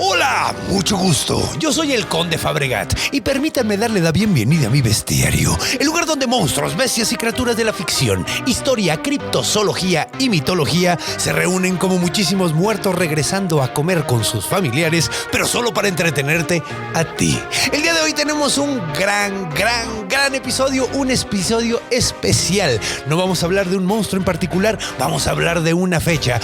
Hola, mucho gusto. Yo soy el Conde Fabregat y permítanme darle la bienvenida a mi bestiario, el lugar donde monstruos, bestias y criaturas de la ficción, historia, criptozoología y mitología se reúnen como muchísimos muertos regresando a comer con sus familiares, pero solo para entretenerte a ti. El día de hoy tenemos un gran episodio, un episodio especial. No vamos a hablar de un monstruo en particular, vamos a hablar de una fecha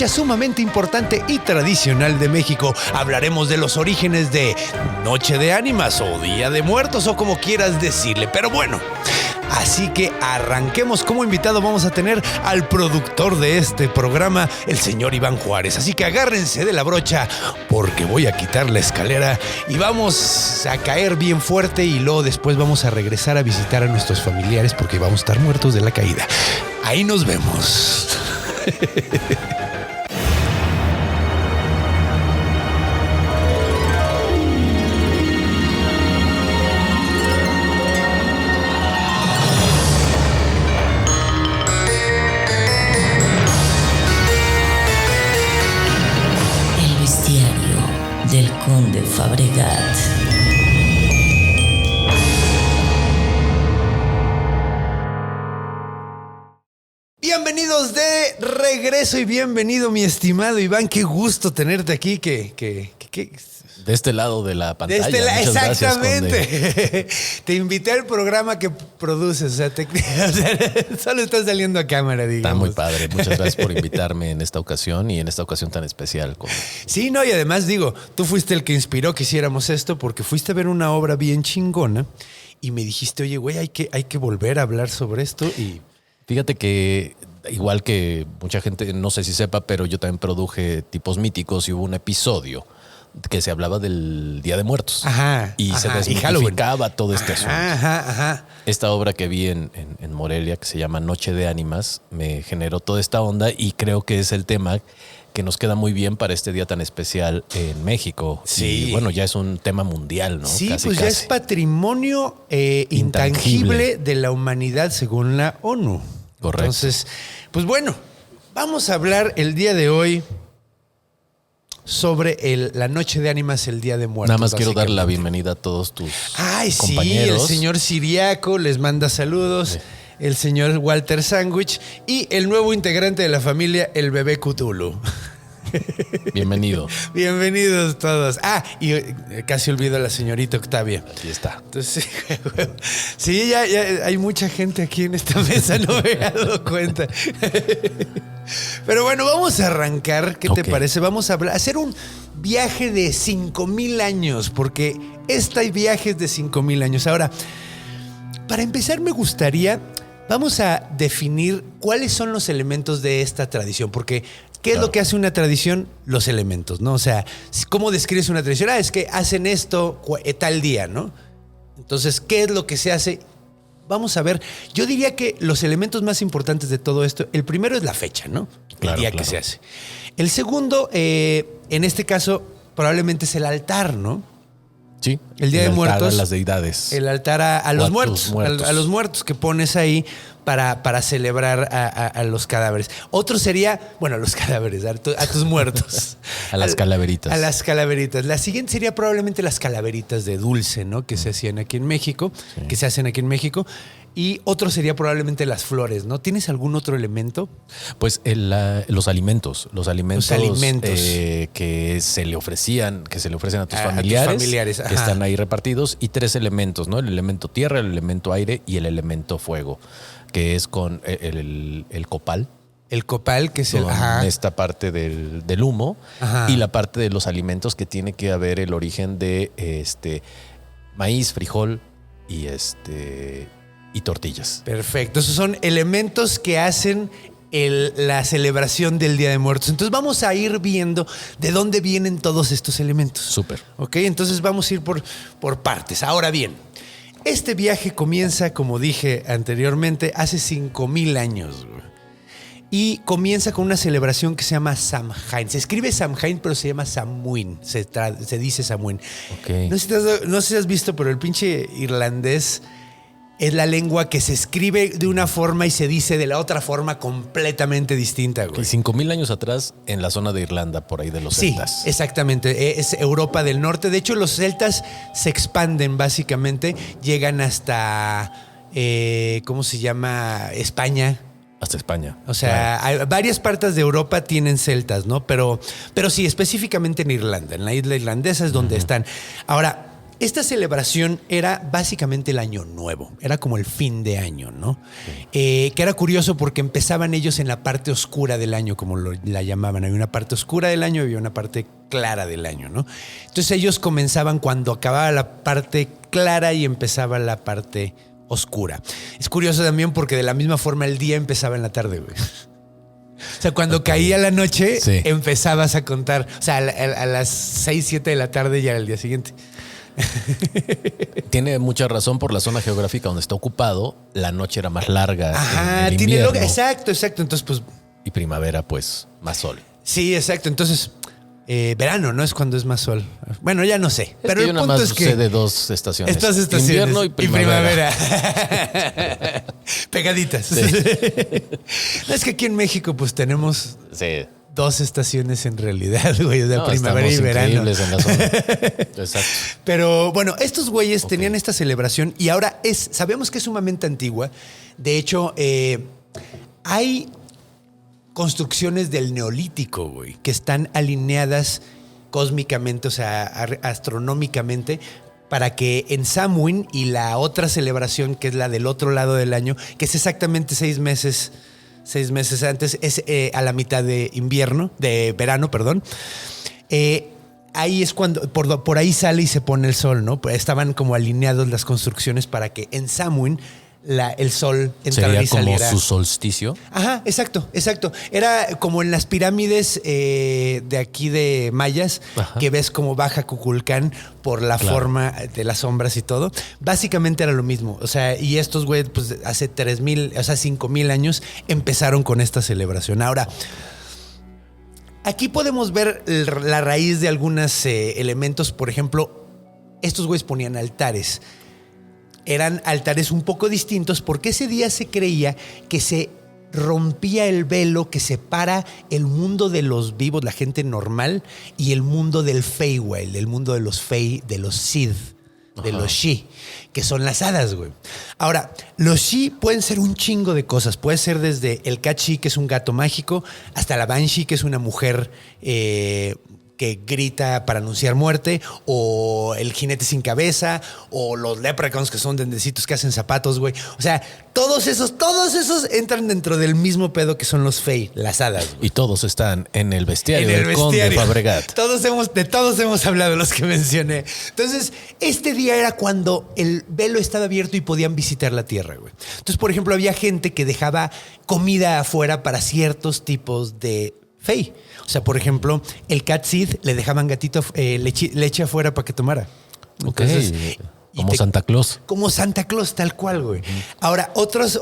sumamente importante y tradicional de México. Hablaremos de los orígenes de Noche de Ánimas o Día de Muertos o como quieras decirle. Pero bueno, así que arranquemos. Como invitado vamos a tener al productor de este programa, el señor Iván Juárez. Así que agárrense de la brocha porque voy a quitar la escalera y vamos a caer bien fuerte y luego después vamos a regresar a visitar a nuestros familiares porque vamos a estar muertos de la caída. Ahí nos vemos. Del Conde Fabregat. Bienvenidos de regreso y bienvenido, mi estimado Iván. Qué gusto tenerte aquí. De este lado de la pantalla. Exactamente. Gracias, te invité al programa que produces. O sea, solo estás saliendo a cámara, digamos. Está muy padre. Muchas gracias por invitarme en esta ocasión y en esta ocasión tan especial. Sí, no, y además digo, tú fuiste el que inspiró que hiciéramos esto porque fuiste a ver una obra bien chingona y me dijiste, oye, güey, hay que volver a hablar sobre esto. Y fíjate que igual que mucha gente, no sé si sepa, pero yo también produje Tipos Míticos y hubo un episodio que se hablaba del Día de Muertos. Se desmitificaba todo este asunto. Esta obra que vi en Morelia, que se llama Noche de Ánimas, me generó toda esta onda y creo que es el tema que nos queda muy bien para este día tan especial en México. Sí. Y bueno, ya es un tema mundial, ¿no? Sí, casi. Ya es patrimonio intangible de la humanidad según la ONU. Correcto. Entonces, pues bueno, vamos a hablar el día de hoy sobre la Noche de Ánimas, el Día de Muertos. Nada más quiero dar la bienvenida a todos tus compañeros. Sí, el señor Siriaco les manda saludos, sí. El señor Walter Sandwich y el nuevo integrante de la familia, el bebé Cthulhu. Bienvenido. Bienvenidos todos. Y casi olvido a la señorita Octavia. Aquí está. Entonces, sí, ya hay mucha gente aquí en esta mesa, no me he dado cuenta. Pero bueno, vamos a arrancar. ¿Qué te parece? Vamos a hacer un viaje de 5,000 años, porque hay viajes de 5,000 años. Ahora, para empezar me gustaría, vamos a definir cuáles son los elementos de esta tradición, porque ¿qué es lo que hace una tradición? Los elementos, ¿no? O sea, ¿cómo describes una tradición? Es que hacen esto tal día, ¿no? Entonces, ¿qué es lo que se hace? Vamos a ver. Yo diría que los elementos más importantes de todo esto, el primero es la fecha, ¿no? El día que se hace. El segundo, en este caso, probablemente es el altar, ¿no? Sí. El Día de Muertos. A las deidades. El altar a los muertos. A los muertos que pones ahí para celebrar a los cadáveres. Otro sería, bueno, a los cadáveres, a tus muertos. A las calaveritas. A las calaveritas. La siguiente sería probablemente las calaveritas de dulce, ¿no? Que se hacían aquí en México, que se hacen aquí en México. Y otro sería probablemente las flores, ¿no? ¿Tienes algún otro elemento? Pues los alimentos. Los alimentos que se le ofrecen a tus familiares que están ahí repartidos. Y 3 elementos, ¿no? El elemento tierra, el elemento aire y el elemento fuego, que es con el copal. El copal, que es esta parte del humo. Y la parte de los alimentos, que tiene que haber el origen de maíz, frijol y tortillas. Perfecto. Esos son elementos que hacen la celebración del Día de Muertos. Entonces vamos a ir viendo de dónde vienen todos estos elementos. Súper. Ok, entonces vamos a ir por partes. Ahora bien, este viaje comienza, como dije anteriormente, hace 5,000 años. Y comienza con una celebración que se llama Samhain. Se escribe Samhain, pero se llama Samhain. Se dice Samhain. Okay. No sé si has visto, pero el pinche irlandés es la lengua que se escribe de una forma y se dice de la otra forma completamente distinta, güey. 5,000 años atrás, en la zona de Irlanda, por ahí de los celtas. Sí, exactamente. Es Europa del Norte. De hecho, los celtas se expanden básicamente. Llegan hasta, ¿cómo se llama? España. Hasta España. O sea, claro. Hay varias partes de Europa tienen celtas, ¿no? Pero sí, específicamente en Irlanda. En la isla irlandesa es donde están. Ahora, esta celebración era básicamente el año nuevo, era como el fin de año, ¿no? Que era curioso porque empezaban ellos en la parte oscura del año, como la llamaban. Había una parte oscura del año y había una parte clara del año, ¿no? Entonces ellos comenzaban cuando acababa la parte clara y empezaba la parte oscura. Es curioso también porque de la misma forma el día empezaba en la tarde, güey. O sea, cuando caía la noche, empezabas a contar. O sea, a las 6, 7 de la tarde ya era el día siguiente. Tiene mucha razón por la zona geográfica donde está ocupado. La noche era más larga. Ajá, tiene exacto. Entonces, pues. Y primavera, pues, más sol. Sí, exacto. Entonces, verano, ¿no? Es cuando es más sol. Bueno, ya no sé. Pero yo nada más sé de 2 estaciones. Estas estaciones. Invierno y primavera. Pegaditas. Sí. Es que aquí en México, pues tenemos. Sí. 2 estaciones en realidad, güey, de primavera y verano. En la zona. Exacto. Pero bueno, estos güeyes tenían esta celebración y ahora sabemos que es sumamente antigua. De hecho, hay construcciones del Neolítico, güey, que están alineadas cósmicamente, o sea, astronómicamente, para que en Samhain y la otra celebración, que es la del otro lado del año, que es exactamente 6 meses antes, es a la mitad de verano, perdón. Ahí es cuando, por ahí sale y se pone el sol, ¿no? Pues estaban como alineados las construcciones para que en Samhain el sol entrara y saliera. ¿Sería como su solsticio? Ajá, exacto. Era como en las pirámides de aquí de mayas, que ves como baja Kukulcán por la forma de las sombras y todo. Básicamente era lo mismo. O sea, y estos güeyes, pues hace 5,000 años empezaron con esta celebración. Ahora, aquí podemos ver la raíz de algunos elementos. Por ejemplo, estos güeyes ponían altares. Eran altares un poco distintos porque ese día se creía que se rompía el velo que separa el mundo de los vivos, la gente normal, y el mundo del Feywild, el mundo de los Fey, de los Sith, de los Shi, que son las hadas, güey. Ahora, los Shi pueden ser un chingo de cosas. Puede ser desde el Cat-Shi, que es un gato mágico, hasta la Banshee, que es una mujer que grita para anunciar muerte, o el jinete sin cabeza, o los leprechauns, que son duendecitos que hacen zapatos, güey. O sea, todos esos entran dentro del mismo pedo que son los Fey, las hadas, güey. Y todos están en el bestiario del Conde Fabregat. De todos hemos hablado, los que mencioné. Entonces, este día era cuando el velo estaba abierto y podían visitar la tierra, güey. Entonces, por ejemplo, había gente que dejaba comida afuera para ciertos tipos de Fey. O sea, por ejemplo, el Cat Sith le dejaban leche afuera para que tomara. Entonces, como Santa Claus. Como Santa Claus, tal cual, güey. Ahora, otras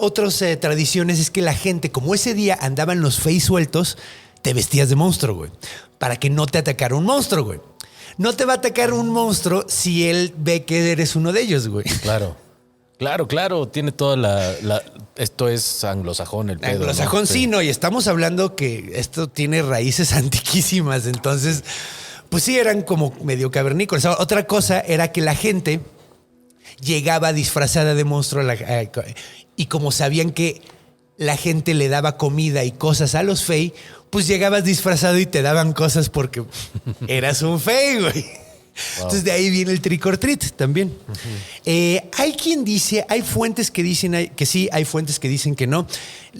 tradiciones es que la gente, como ese día andaban los Fey sueltos, te vestías de monstruo, güey. Para que no te atacara un monstruo, güey. No te va a atacar un monstruo si él ve que eres uno de ellos, güey. Claro. Tiene toda esto es anglosajón el pedo. Anglosajón, sí, no. Y estamos hablando que esto tiene raíces antiquísimas. Entonces, pues sí, eran como medio cavernícolas. Otra cosa era que la gente llegaba disfrazada de monstruo y como sabían que la gente le daba comida y cosas a los Fey, pues llegabas disfrazado y te daban cosas porque eras un Fey, güey. Wow. Entonces de ahí viene el trick or treat también. Hay quien dice, hay fuentes que dicen que sí, hay fuentes que dicen que no.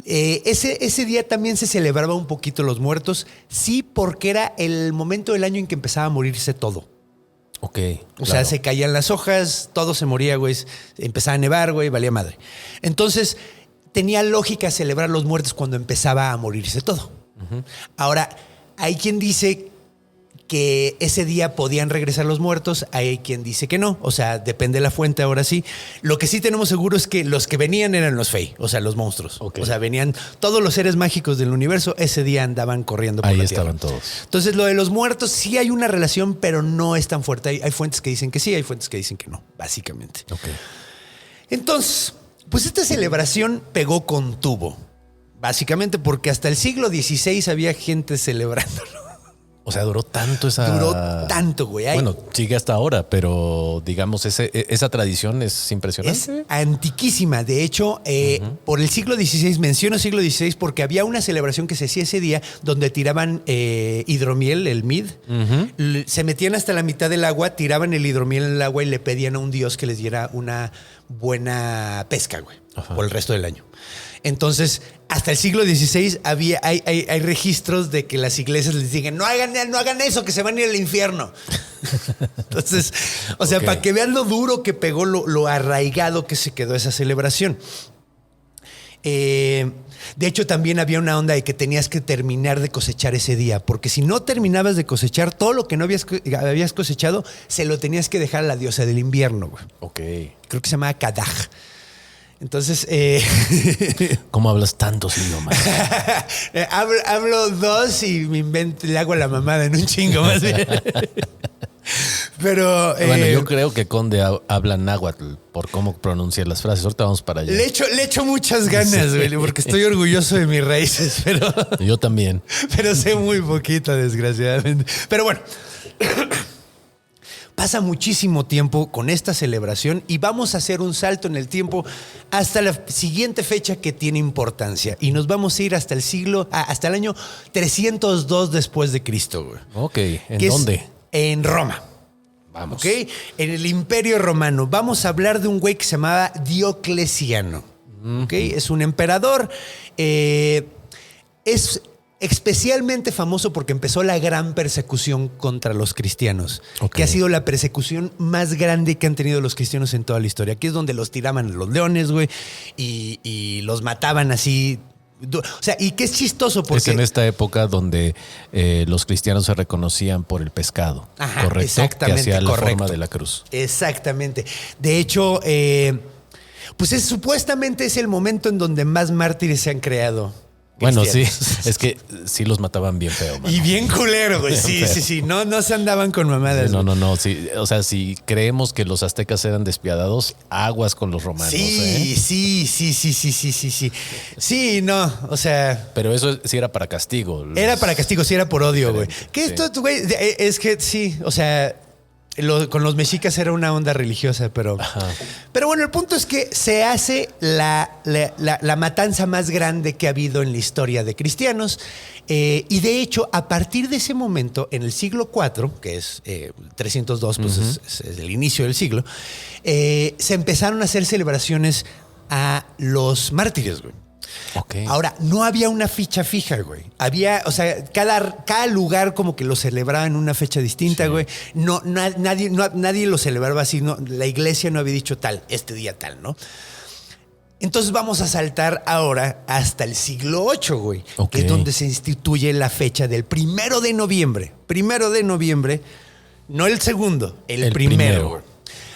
Ese día también se celebraba un poquito los muertos, sí, porque era el momento del año en que empezaba a morirse todo. Ok. O sea, se caían las hojas, todo se moría, güey. Empezaba a nevar, güey, valía madre. Entonces, tenía lógica celebrar los muertos cuando empezaba a morirse todo. Ahora, hay quien dice que ese día podían regresar los muertos, hay quien dice que no, o sea, depende de la fuente, ahora sí. Lo que sí tenemos seguro es que los que venían eran los Fey, o sea, los monstruos. Okay. O sea, venían todos los seres mágicos del universo, ese día andaban corriendo por la tierra. Ahí estaban todos. Entonces, lo de los muertos sí hay una relación, pero no es tan fuerte. Hay fuentes que dicen que sí, hay fuentes que dicen que no, básicamente. Okay. Entonces, Pues esta celebración pegó con tubo. Básicamente porque hasta el siglo XVI había gente celebrándolo. O sea, duró tanto Duró tanto, güey. Bueno, sigue hasta ahora, pero digamos, esa tradición es impresionante. Es antiquísima. De hecho, por el siglo XVI, menciono siglo XVI porque había una celebración que se hacía ese día donde tiraban hidromiel, el mid. Se metían hasta la mitad del agua, tiraban el hidromiel en el agua y le pedían a un dios que les diera una buena pesca, güey, por el resto del año. Entonces, hasta el siglo XVI hay registros de que las iglesias les digan, no hagan eso, que se van a ir al infierno. Entonces, o sea, para que vean lo duro que pegó, lo arraigado que se quedó esa celebración. De hecho, también había una onda de que tenías que terminar de cosechar ese día, porque si no terminabas de cosechar, todo lo que no habías cosechado, se lo tenías que dejar a la diosa del invierno, güey. Ok. Creo que se llamaba Kadaj. Entonces, ¿cómo hablas tantos idiomas? hablo 2 y le hago la mamada en un chingo más bien. Pero bueno, yo creo que Conde habla náhuatl por cómo pronunciar las frases. Ahorita vamos para allá. Le echo muchas ganas, güey, porque estoy orgulloso de mis raíces, pero yo también. Pero sé muy poquito, desgraciadamente. Pero bueno. Pasa muchísimo tiempo con esta celebración y vamos a hacer un salto en el tiempo hasta la siguiente fecha que tiene importancia. Y nos vamos a ir hasta el año 302 después de Cristo, güey. Ok, ¿en dónde? En Roma. Vamos. Ok, en el Imperio Romano. Vamos a hablar de un güey que se llamaba Diocleciano. Ok, es un emperador. Es especialmente famoso porque empezó la gran persecución contra los cristianos, que ha sido la persecución más grande que han tenido los cristianos en toda la historia. Aquí es donde los tiraban a los leones, güey, y los mataban así. O sea, y que es chistoso porque... Es en esta época donde los cristianos se reconocían por el pescado, ¿correcto? Exactamente, que hacía la forma de la cruz. Exactamente. De hecho, pues supuestamente es el momento en donde más mártires se han creado. Bueno, sí, es que sí los mataban bien feo, mano. Y bien culero, güey. Sí. No se andaban con mamadas. Sí, no. Sí, o sea, si creemos que los aztecas eran despiadados, aguas con los romanos. Sí. Sí, no, o sea. Pero eso sí era para castigo. Era para castigo, sí era por odio, güey. Que esto, güey, es que sí, o sea. Con los mexicas era una onda religiosa, pero bueno, el punto es que se hace la matanza más grande que ha habido en la historia de cristianos. Y de hecho, a partir de ese momento, en el siglo IV, que es 302, pues es el inicio del siglo, se empezaron a hacer celebraciones a los mártires, güey. Okay. Ahora, no había una ficha fija, güey. Había, o sea, cada lugar como que lo celebraba en una fecha distinta, güey. Nadie lo celebraba así. No, la iglesia no había dicho tal, este día tal, ¿no? Entonces vamos a saltar ahora hasta el siglo VIII, güey. Que es donde se instituye la fecha del 1 de noviembre. 1 de noviembre, no el segundo, el primero, güey.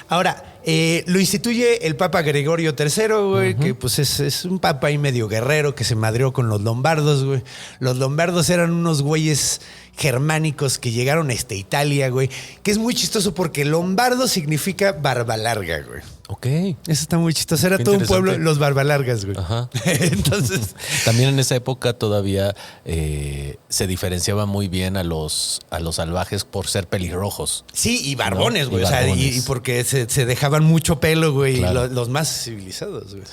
Ahora, lo instituye el Papa Gregorio III, güey, que pues es un papa ahí medio guerrero que se madreó con los lombardos, güey. Los lombardos eran unos güeyes germánicos que llegaron hasta Italia, güey, que es muy chistoso porque lombardo significa barba larga, güey. Ok. Eso está muy chistoso. Era todo un pueblo, los barbalargas, güey. Ajá. Entonces. También en esa época todavía se diferenciaba muy bien a los salvajes por ser pelirrojos. Sí, y barbones, güey. ¿No? O sea, y porque se dejaban mucho pelo, güey. Claro. Los más civilizados, güey.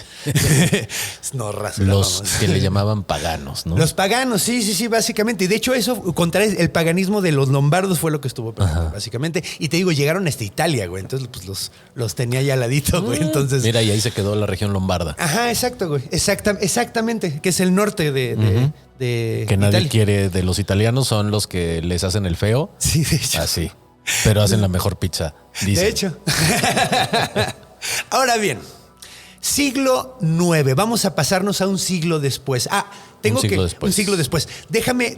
Nos rasurábamos. Los que le llamaban paganos, ¿no? Los paganos, sí, básicamente. Y de hecho, eso contra el paganismo de los lombardos fue lo que estuvo pegando, básicamente. Y te digo, llegaron hasta Italia, güey. Entonces, pues los tenía ya al ladito, güey. Entonces. Mira, y ahí se quedó la región lombarda. Ajá, exacto, güey. Exactamente. Que es el norte de que nadie Italia. quiere de los italianos, son los que les hacen el feo. Sí, de hecho. Así. Pero hacen la mejor pizza, dicen. De hecho. Ahora bien, siglo IX. Vamos a pasarnos a un siglo después. Un siglo después. Déjame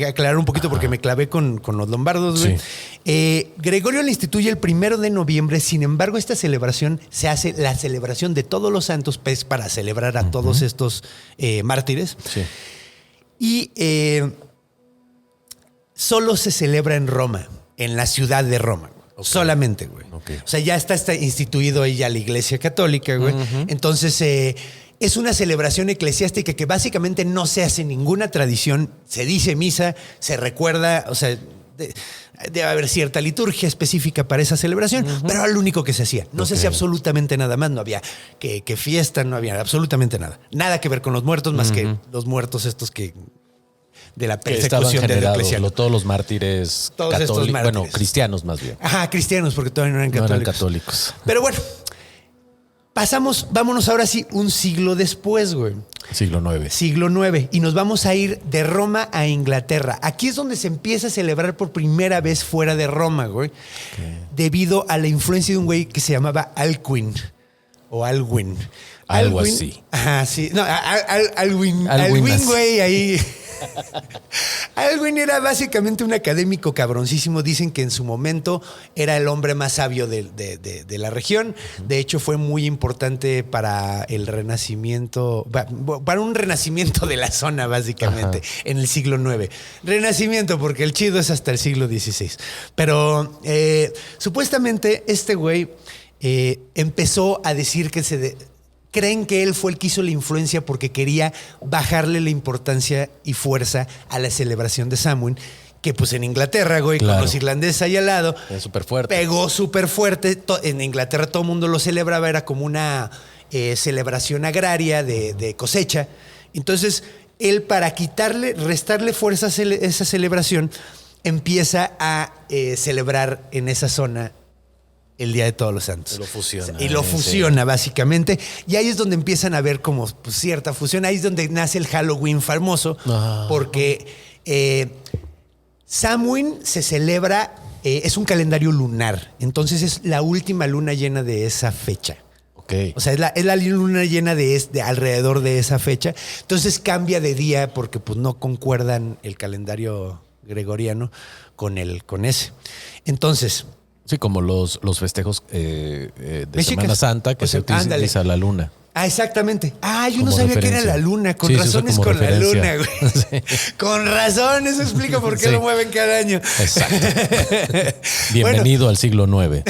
aclarar un poquito porque me clavé con los lombardos, güey. Sí. Gregorio la instituye el 1 de noviembre. Sin embargo, esta celebración se hace la celebración de todos los santos, pues, para celebrar a todos estos mártires. Sí. Y solo se celebra en Roma, en la ciudad de Roma. Okay. Solamente, güey. Okay. O sea, ya está instituido ahí ya la Iglesia Católica, güey. Entonces, es una celebración eclesiástica que básicamente no se hace ninguna tradición. Se dice misa, se recuerda, o sea, debe haber cierta liturgia específica para esa celebración, pero era lo único que se hacía. No se hacía absolutamente nada más. No había que fiesta, no había absolutamente nada. Nada que ver con los muertos, más que los muertos estos que... de la persecución de Diocleciano. Todos los mártires católicos, bueno, cristianos más bien. Ajá, cristianos, porque todavía no eran católicos. No eran católicos. Pero bueno, vámonos ahora sí un siglo después, güey. Siglo IX. Siglo IX. Y nos vamos a ir de Roma a Inglaterra. Aquí es donde se empieza a celebrar por primera vez fuera de Roma, güey. Okay. Debido a la influencia de un güey que se llamaba Alcuin. O Alwin. Algo así. Ajá, sí. No, Alwin, güey, ahí... Alwin era básicamente un académico cabroncísimo. Dicen que en su momento era el hombre más sabio de la región. De hecho, fue muy importante para el renacimiento, para un renacimiento de la zona, básicamente, en el siglo IX. Renacimiento, porque el chido es hasta el siglo XVI. Pero supuestamente este güey empezó a decir que creen que él fue el que hizo la influencia porque quería bajarle la importancia y fuerza a la celebración de Samhain, que pues en Inglaterra, güey, claro, con los irlandeses ahí al lado, súper fuerte. Pegó súper fuerte. En Inglaterra todo el mundo lo celebraba, era como una celebración agraria de cosecha. Entonces, él, para restarle fuerza a esa celebración, empieza a celebrar en esa zona el Día de Todos los Santos. Y lo fusiona, básicamente. Y ahí es donde empiezan a ver como pues, cierta fusión. Ahí es donde nace el Halloween famoso. Porque Samhain se celebra, es un calendario lunar. Entonces es la última luna llena de esa fecha. Okay. O sea, es la luna llena de alrededor de esa fecha. Entonces cambia de día porque pues, no concuerdan el calendario gregoriano con ese. Entonces... Sí, como los festejos de Semana Santa que se utiliza la luna. Ah, exactamente. Ah, yo no sabía que era la luna. Con razón es con la luna, güey. Sí. Con razón, eso explica por qué lo mueven cada año. Exacto. Bienvenido al siglo IX.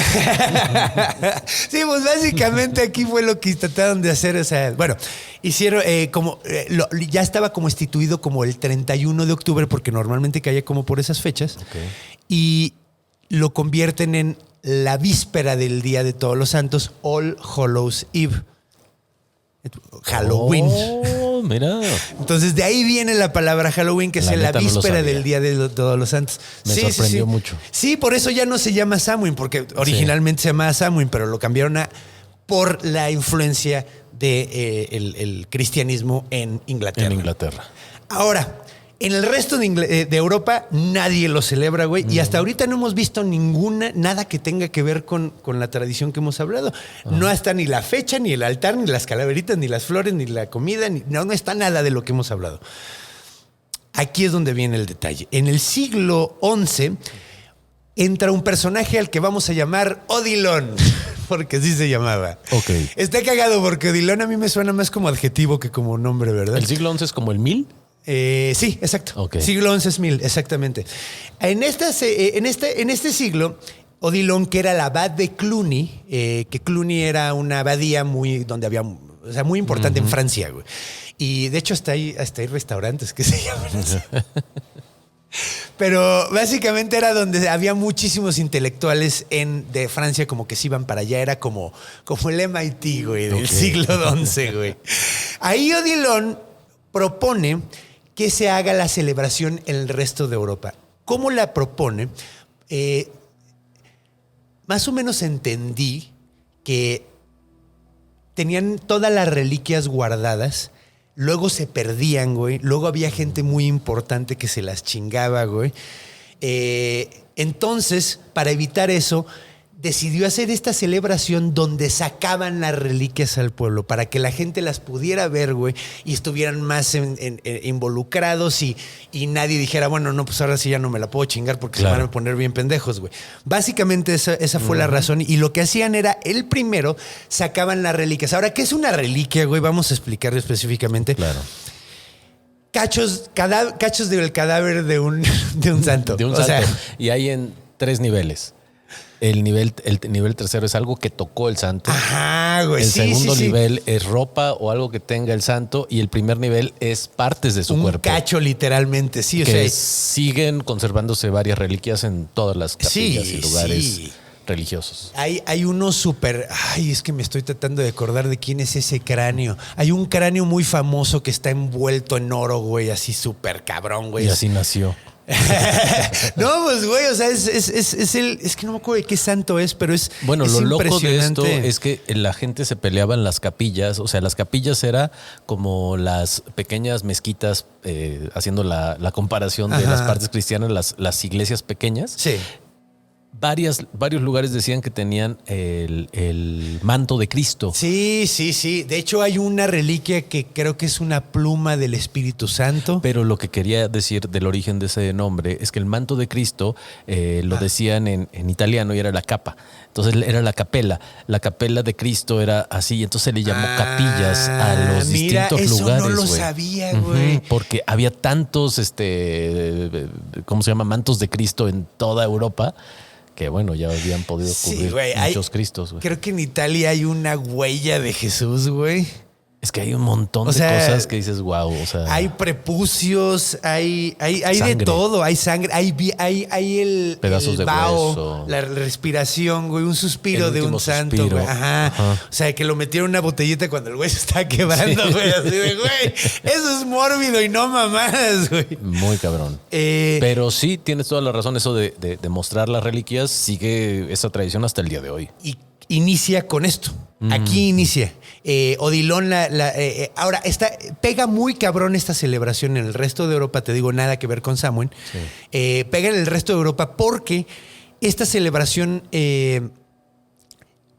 Sí, pues básicamente aquí fue lo que trataron de hacer. O sea, bueno, hicieron ya estaba como instituido como el 31 de octubre, porque normalmente caía como por esas fechas. Okay. Y lo convierten en la víspera del Día de Todos los Santos, All Hallows Eve. Halloween. Oh, mira. Entonces de ahí viene la palabra Halloween, que es la víspera del Día de Todos los Santos. Me sorprendió mucho. Sí, por eso ya no se llama Samhain, porque originalmente se llamaba Samhain, pero lo cambiaron por la influencia el cristianismo en Inglaterra. Ahora, en el resto de Europa nadie lo celebra, güey. Y hasta ahorita no hemos visto nada que tenga que ver con la tradición que hemos hablado. No está ni la fecha, ni el altar, ni las calaveritas, ni las flores, ni la comida. No está nada de lo que hemos hablado. Aquí es donde viene el detalle. En el siglo XI entra un personaje al que vamos a llamar Odilon. Porque así se llamaba. Ok. Está cagado porque Odilon a mí me suena más como adjetivo que como nombre, ¿verdad? ¿El siglo XI es como el 1000? Sí, exacto. Okay. Siglo XI es 1000, exactamente. En este siglo, Odilon, que era el abad de Cluny, que Cluny era una abadía muy importante en Francia, güey. Y de hecho hasta hay restaurantes que se llaman así. Pero básicamente era donde había muchísimos intelectuales de Francia como que se iban para allá. Era como el MIT, güey, del siglo XI, güey. Ahí Odilon propone que se haga la celebración en el resto de Europa. ¿Cómo la propone? Más o menos entendí que tenían todas las reliquias guardadas, luego se perdían, güey. Luego había gente muy importante que se las chingaba, güey. Entonces, para evitar eso, decidió hacer esta celebración donde sacaban las reliquias al pueblo para que la gente las pudiera ver, güey, y estuvieran más involucrados y nadie dijera, bueno, no, pues ahora sí ya no me la puedo chingar porque se van a poner bien pendejos, güey. Básicamente esa fue la razón. Y lo que hacían era, el primero, sacaban las reliquias. Ahora, ¿qué es una reliquia, güey? Vamos a explicarlo específicamente. Claro. Cachos del cadáver de un santo. De un santo. Y hay en 3 niveles. El nivel tercero es algo que tocó el santo. Ajá, güey. El segundo nivel es ropa o algo que tenga el santo. Y el primer nivel es partes de su cuerpo. Un cacho, literalmente, sí. Que siguen conservándose varias reliquias en todas las capillas y lugares religiosos. Hay uno súper... Ay, es que me estoy tratando de acordar de quién es ese cráneo. Hay un cráneo muy famoso que está envuelto en oro, güey, así súper cabrón, güey. Y así nació. No, pues, güey, o sea, es que no me acuerdo de qué santo es, pero es bueno, es lo loco de esto es que la gente se peleaba en las capillas. O sea, las capillas era como las pequeñas mezquitas, haciendo la comparación de las partes cristianas, las iglesias pequeñas. Sí. Varios lugares decían que tenían el manto de Cristo. Sí. De hecho, hay una reliquia que creo que es una pluma del Espíritu Santo. Pero lo que quería decir del origen de ese nombre es que el manto de Cristo lo decían en italiano y era la capa. Entonces era la capela. La capela de Cristo era así. Entonces se le llamó capillas a los distintos lugares. No lo sabía, güey. Porque había tantos, ¿cómo se llama? Mantos de Cristo en toda Europa. Que bueno, ya habían podido cubrir muchos Cristos, güey. Creo que en Italia hay una huella de Jesús, güey. Es que hay un montón de cosas que dices, wow. O sea, hay prepucios, hay de todo, hay sangre, hay el pedazos de hueso, la respiración, güey, un suspiro de un santo, güey. Ajá. O sea, que lo metieron en una botellita cuando el güey se está quebrando, güey. Así de, güey, eso es mórbido y no mamadas, güey. Muy cabrón. Pero sí, tienes toda la razón. Eso de mostrar las reliquias sigue esa tradición hasta el día de hoy. Y inicia con esto. Aquí inicia. Odilon, ahora, pega muy cabrón esta celebración en el resto de Europa, te digo, nada que ver con Samhain. Sí. Pega en el resto de Europa porque esta celebración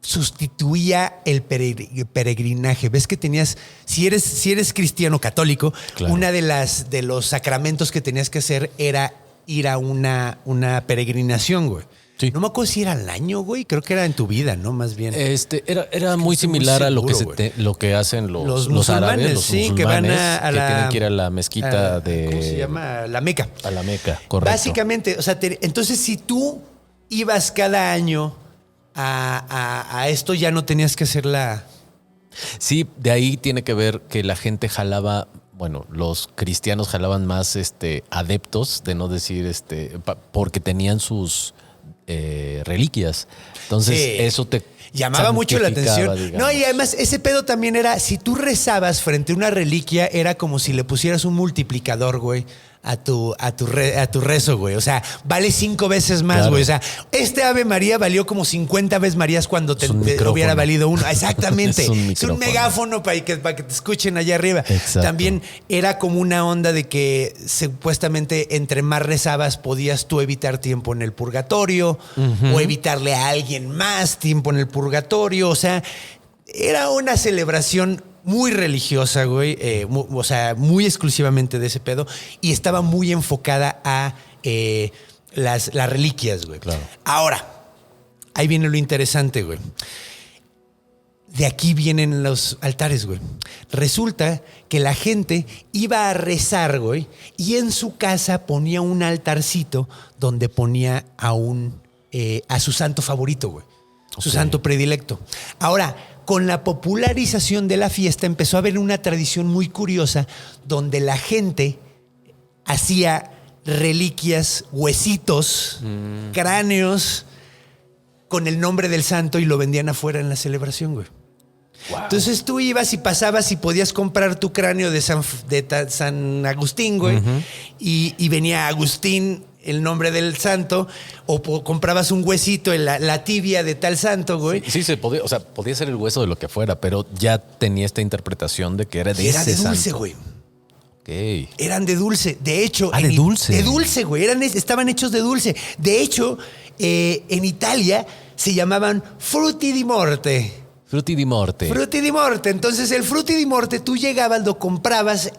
sustituía el peregrinaje. Ves que tenías, si eres cristiano católico, claro, una de los sacramentos que tenías que hacer era ir a una peregrinación, güey. Sí. No me acuerdo si era al año, güey. Creo que era en tu vida, ¿no? Más bien. Era muy similar a lo que hacen los árabes, los musulmanes, que van que tienen que ir a la mezquita de... ¿Cómo se llama? La Meca. A la Meca, correcto. Básicamente, o sea, entonces si tú ibas cada año a esto, ya no tenías que hacer la... Sí, de ahí tiene que ver que la gente jalaba... Bueno, los cristianos jalaban más adeptos, de no decir porque tenían sus... reliquias. Entonces, eso te llamaba mucho la atención. Digamos. No, y además ese pedo también era, si tú rezabas frente a una reliquia, era como si le pusieras un multiplicador, güey, a tu rezo, güey. O sea, vale 5 veces más, güey. Claro. O sea, Ave María valió como 50 Veces Marías cuando te hubiera valido uno. Exactamente. Es un megáfono para que te escuchen allá arriba. Exacto. También era como una onda de que supuestamente entre más rezabas podías tú evitar tiempo en el purgatorio o evitarle a alguien más tiempo en el purgatorio. O sea, era una celebración muy religiosa, güey, o sea, muy exclusivamente de ese pedo, y estaba muy enfocada a las reliquias, güey. Claro. Ahora, ahí viene lo interesante, güey. De aquí vienen los altares, güey. Resulta que la gente iba a rezar, güey, y en su casa ponía un altarcito donde ponía a su santo favorito, güey. Su santo predilecto. Ahora, con la popularización de la fiesta empezó a haber una tradición muy curiosa donde la gente hacía reliquias, huesitos, cráneos con el nombre del santo y lo vendían afuera en la celebración, güey. Wow. Entonces tú ibas y pasabas y podías comprar tu cráneo de San Agustín, güey, y venía Agustín, el nombre del santo, o comprabas un huesito en la tibia de tal santo, güey. Sí, se podía, o sea, podía ser el hueso de lo que fuera, pero ya tenía esta interpretación de que era de ese santo. Era de dulce, güey. Okay. Eran de dulce. De hecho... de dulce. De dulce, güey. Estaban hechos de dulce. De hecho, en Italia se llamaban frutti di morte. Frutti di morte. Frutti di morte. Entonces, el frutti di morte, tú llegabas, lo comprabas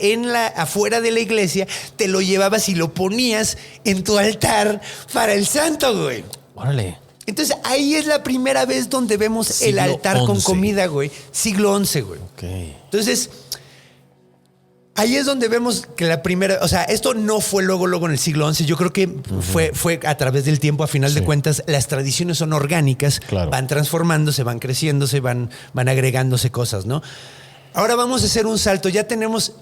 afuera de la iglesia, te lo llevabas y lo ponías en tu altar para el santo, güey. Órale. Entonces, ahí es la primera vez donde vemos el altar con comida, güey. Siglo XI, güey. Ok. Entonces, ahí es donde vemos que la primera, o sea, esto no fue luego en el siglo XI. Yo creo que fue a través del tiempo. A final de cuentas, las tradiciones son orgánicas, van transformándose, van creciéndose, van agregándose cosas, ¿no? Ahora vamos a hacer un salto. Ya tenemos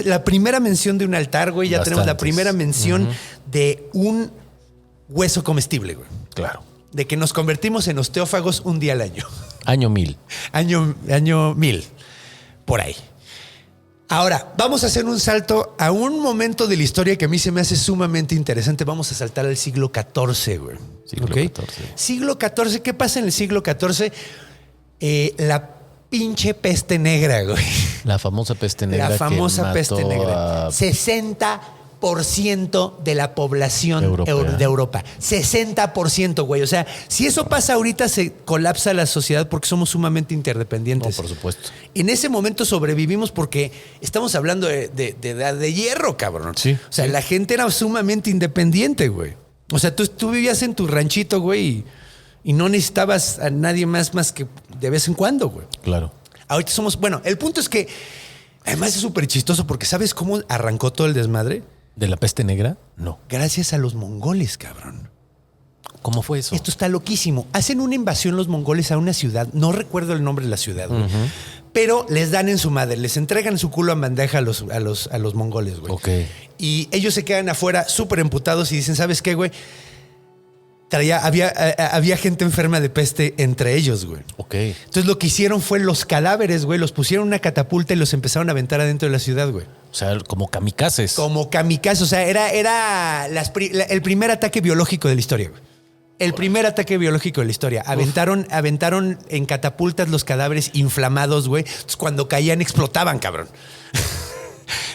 la primera mención de un altar, güey. Ya tenemos la primera mención de un hueso comestible, güey. Claro. De que nos convertimos en osteófagos un día al año. Año 1000. Año 1000. Por ahí. Ahora, vamos a hacer un salto a un momento de la historia que a mí se me hace sumamente interesante. Vamos a saltar al siglo XIV, güey. Siglo XIV. Siglo XIV. ¿Qué pasa en el siglo XIV? La pinche peste negra, güey. La famosa peste negra. La famosa peste negra. 60% de la población de Europa. 60%, güey. O sea, si eso pasa ahorita, se colapsa la sociedad porque somos sumamente interdependientes. No, por supuesto. En ese momento sobrevivimos porque estamos hablando de edad de hierro, cabrón. Sí. O sea, la gente era sumamente independiente, güey. O sea, tú vivías en tu ranchito, güey, y no necesitabas a nadie más que de vez en cuando, güey. Claro. Ahorita somos... Bueno, el punto es que además es súper chistoso porque ¿sabes cómo arrancó todo el desmadre? ¿De la peste negra? No. Gracias a los mongoles, cabrón. ¿Cómo fue eso? Esto está loquísimo. Hacen una invasión los mongoles a una ciudad. No recuerdo el nombre de la ciudad, güey. Pero les dan en su madre. Les entregan su culo a bandeja a los mongoles, güey. Ok. Y ellos se quedan afuera súper emputados y dicen, ¿sabes qué, güey? Había gente enferma de peste entre ellos, güey. Ok. Entonces lo que hicieron fue los cadáveres, güey, los pusieron en una catapulta y los empezaron a aventar adentro de la ciudad, güey. O sea, como kamikazes. Como kamikazes. O sea, era el primer ataque biológico de la historia, güey. El primer ataque biológico de la historia. Aventaron en catapultas los cadáveres inflamados, güey. Entonces, cuando caían, explotaban, cabrón.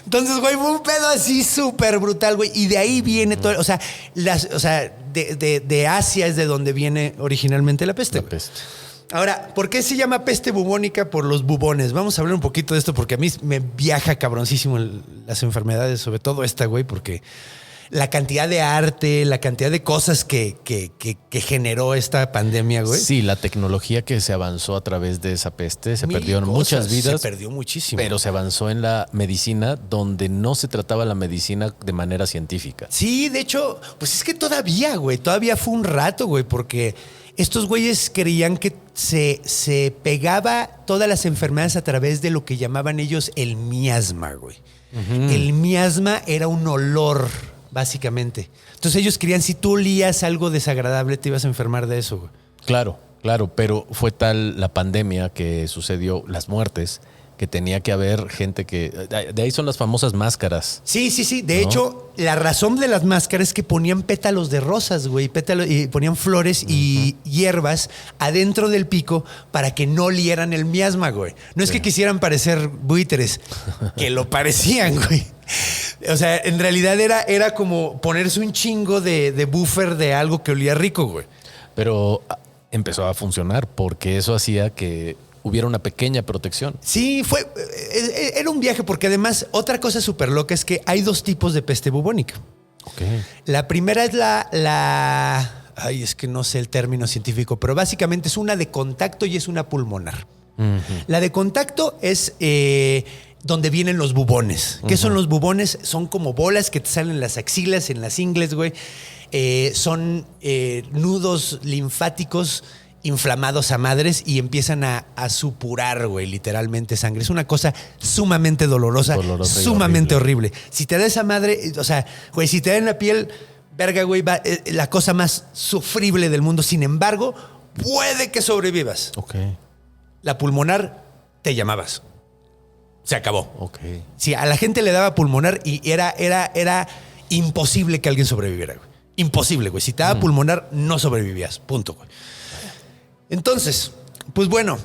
Entonces, güey, fue un pedo así súper brutal, güey. Y de ahí viene todo. O sea, de Asia es de donde viene originalmente la peste. La peste. Ahora, ¿por qué se llama peste bubónica? Por los bubones. Vamos a hablar un poquito de esto porque a mí me viaja cabroncísimo las enfermedades, sobre todo esta, güey, porque la cantidad de arte, la cantidad de cosas que generó esta pandemia, güey. Sí, la tecnología que se avanzó a través de esa peste, se perdieron muchas vidas. Se perdió muchísimo. Pero se avanzó en la medicina donde no se trataba la medicina de manera científica. Sí, de hecho, pues es que todavía fue un rato, güey, porque estos güeyes creían que se pegaba todas las enfermedades a través de lo que llamaban ellos el miasma, güey. El miasma era un olor, básicamente. Entonces ellos creían si tú olías algo desagradable te ibas a enfermar de eso, güey. Claro, pero fue tal la pandemia que sucedió, las muertes, que tenía que haber gente que... De ahí son las famosas máscaras. Sí. De hecho, la razón de las máscaras es que ponían pétalos de rosas, güey. Y ponían flores y hierbas adentro del pico para que no olieran el miasma, güey. No es que quisieran parecer buitres, que lo parecían, güey. O sea, en realidad era como ponerse un chingo de buffer de algo que olía rico, güey. Pero empezó a funcionar porque eso hacía que hubiera una pequeña protección. Sí, era un viaje porque además otra cosa súper loca es que hay dos tipos de peste bubónica. Okay. La primera es ay, es que no sé el término científico, pero básicamente es una de contacto y es una pulmonar. La de contacto es donde vienen los bubones. ¿Qué son los bubones? Son como bolas que te salen en las axilas, en las ingles, güey. Son nudos linfáticos inflamados a madres y empiezan a supurar, güey, literalmente sangre. Es una cosa sumamente dolorosa sumamente horrible. Si te da esa madre, o sea, güey, si te da en la piel, verga, güey, la cosa más sufrible del mundo. Sin embargo, puede que sobrevivas. Ok. La pulmonar, te llamabas. Se acabó. Ok. Si a la gente le daba pulmonar y era imposible que alguien sobreviviera, güey. Imposible, güey. Si te daba pulmonar, no sobrevivías. Punto, güey. Entonces, pues bueno,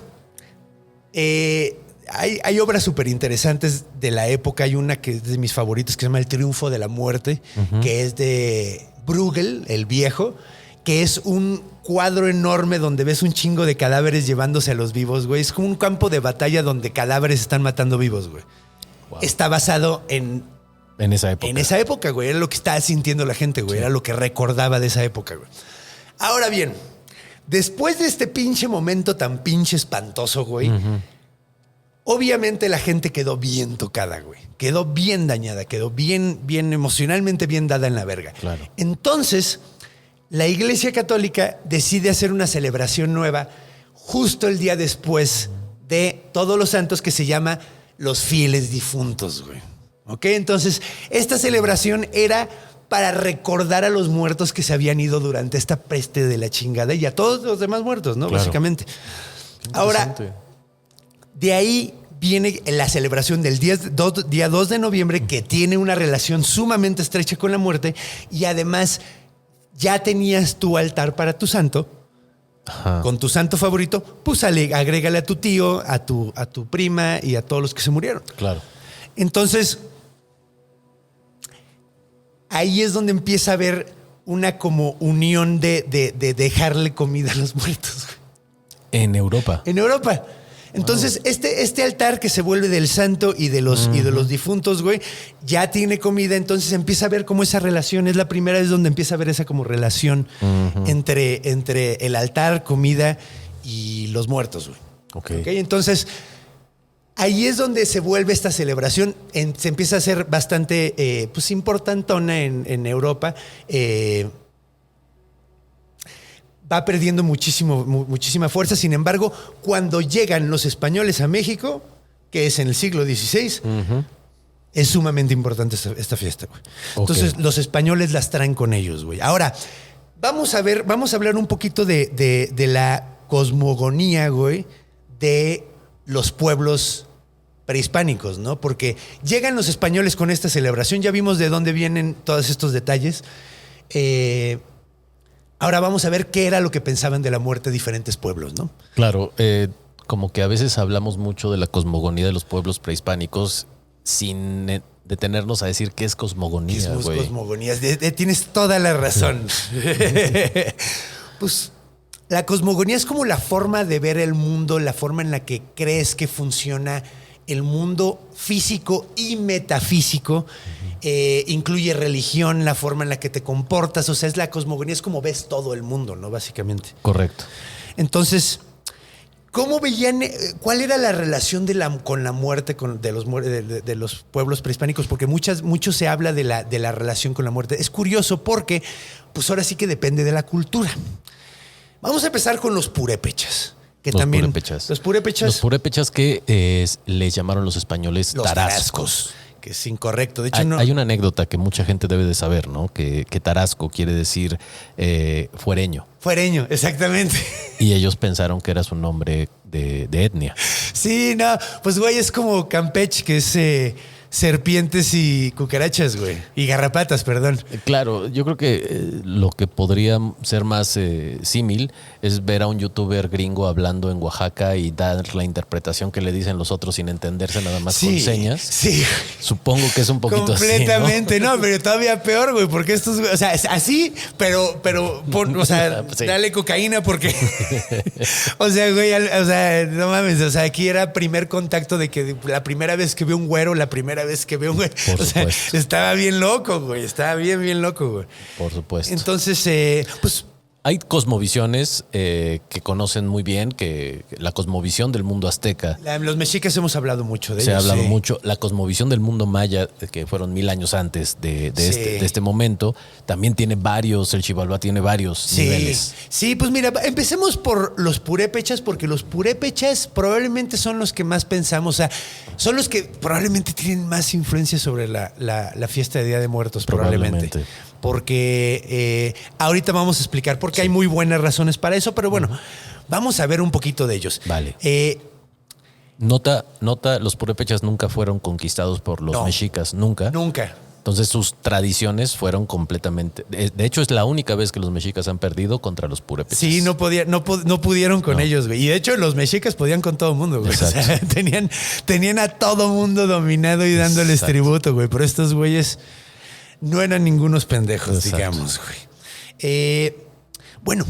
hay obras súper interesantes de la época. Hay una que es de mis favoritos que se llama El Triunfo de la Muerte, que es de Bruegel, el viejo, que es un cuadro enorme donde ves un chingo de cadáveres llevándose a los vivos, güey. Es como un campo de batalla donde cadáveres están matando vivos, güey. Wow. Está basado en esa época. En esa época, güey. Era lo que estaba sintiendo la gente, güey. Sí. Era lo que recordaba de esa época, güey. Ahora bien, después de este pinche momento tan pinche espantoso, güey, Obviamente la gente quedó bien tocada, güey. Quedó bien dañada, quedó bien emocionalmente bien dada en la verga. Claro. Entonces, la Iglesia Católica decide hacer una celebración nueva justo el día después de Todos los Santos, que se llama Los Fieles Difuntos, güey. ¿Ok? Entonces, esta celebración era para recordar a los muertos que se habían ido durante esta peste de la chingada y a todos los demás muertos, ¿no? Claro. Básicamente. Ahora, de ahí viene la celebración del día 2 de noviembre, que tiene una relación sumamente estrecha con la muerte, y además ya tenías tu altar para tu santo. Ajá. Con tu santo favorito, pues agrégale a tu tío, a tu prima y a todos los que se murieron. Claro. Entonces, ahí es donde empieza a haber una como unión de dejarle comida a los muertos. En Europa. En Europa. Entonces, wow. este altar que se vuelve del santo y de los difuntos, güey, ya tiene comida. Entonces empieza a ver como esa relación. Es la primera vez donde empieza a ver esa como relación entre el altar, comida y los muertos, güey. Okay. Entonces, ahí es donde se vuelve esta celebración. Se empieza a hacer bastante pues importantona en Europa. Va perdiendo muchísima fuerza. Sin embargo, cuando llegan los españoles a México, que es en el siglo XVI, es sumamente importante esta fiesta, güey. Okay. Entonces, los españoles las traen con ellos, güey. Ahora, vamos a hablar un poquito de la cosmogonía, güey, de los pueblos prehispánicos, ¿no? Porque llegan los españoles con esta celebración. Ya vimos de dónde vienen todos estos detalles. Ahora vamos a ver qué era lo que pensaban de la muerte diferentes pueblos, ¿no? Claro, como que a veces hablamos mucho de la cosmogonía de los pueblos prehispánicos sin detenernos a decir qué es cosmogonía, güey. Cosmogonía, tienes toda la razón. Pues la cosmogonía es como la forma de ver el mundo, la forma en la que crees que funciona el mundo físico y metafísico. Incluye religión, la forma en la que te comportas. O sea, es la cosmogonía, es como ves todo el mundo, ¿no? Básicamente. Correcto. Entonces, ¿cómo veían? ¿Cuál era la relación con la muerte de los pueblos prehispánicos? Porque mucho se habla de la relación con la muerte. Es curioso porque, pues ahora sí que depende de la cultura. Vamos a empezar con los purépechas. Los purépechas que les llamaron los españoles los tarascos. Que es incorrecto. De hecho, hay una anécdota que mucha gente debe de saber, ¿no? Que tarasco quiere decir fuereño. Fuereño, exactamente. Y ellos pensaron que era su nombre de etnia. Sí, no, pues güey, es como Campeche, que es serpientes y cucarachas, güey. Y garrapatas, perdón. Claro, yo creo que lo que podría ser más símil es ver a un youtuber gringo hablando en Oaxaca y dar la interpretación que le dicen los otros sin entenderse nada más con señas. Sí. Supongo que es un poquito completamente, así, ¿no? No, pero todavía peor, güey, porque estos, o sea, es así, pero o sea, sí. Dale cocaína porque, o sea, güey, o sea, no mames, o sea, aquí era primer contacto de que la primera vez que veo un güero, la primera vez que veo un güey, o sea, estaba bien loco, güey, estaba bien loco, güey. Por supuesto. Entonces, pues hay cosmovisiones que conocen muy bien, que la cosmovisión del mundo azteca. Los mexicas hemos hablado mucho de ellos. Se ha hablado mucho. La cosmovisión del mundo maya, que fueron 1000 años antes de este momento, también tiene varios, el Xibalbá tiene varios niveles. Sí, pues mira, empecemos por los purépechas, porque los purépechas probablemente son los que más pensamos, o sea, son los que probablemente tienen más influencia sobre la fiesta de Día de Muertos, probablemente. Porque ahorita vamos a explicar por qué hay muy buenas razones para eso, pero bueno, vamos a ver un poquito de ellos. Vale. Nota, los purépechas nunca fueron conquistados por los mexicas, nunca. Nunca. Entonces sus tradiciones fueron completamente... De hecho, es la única vez que los mexicas han perdido contra los purépechas. Sí, no pudieron con ellos, güey. Y de hecho, los mexicas podían con todo el mundo, güey. O sea, tenían a todo mundo dominado y dándoles tributo, güey. Pero estos güeyes no eran ningunos pendejos, digamos, güey. Bueno,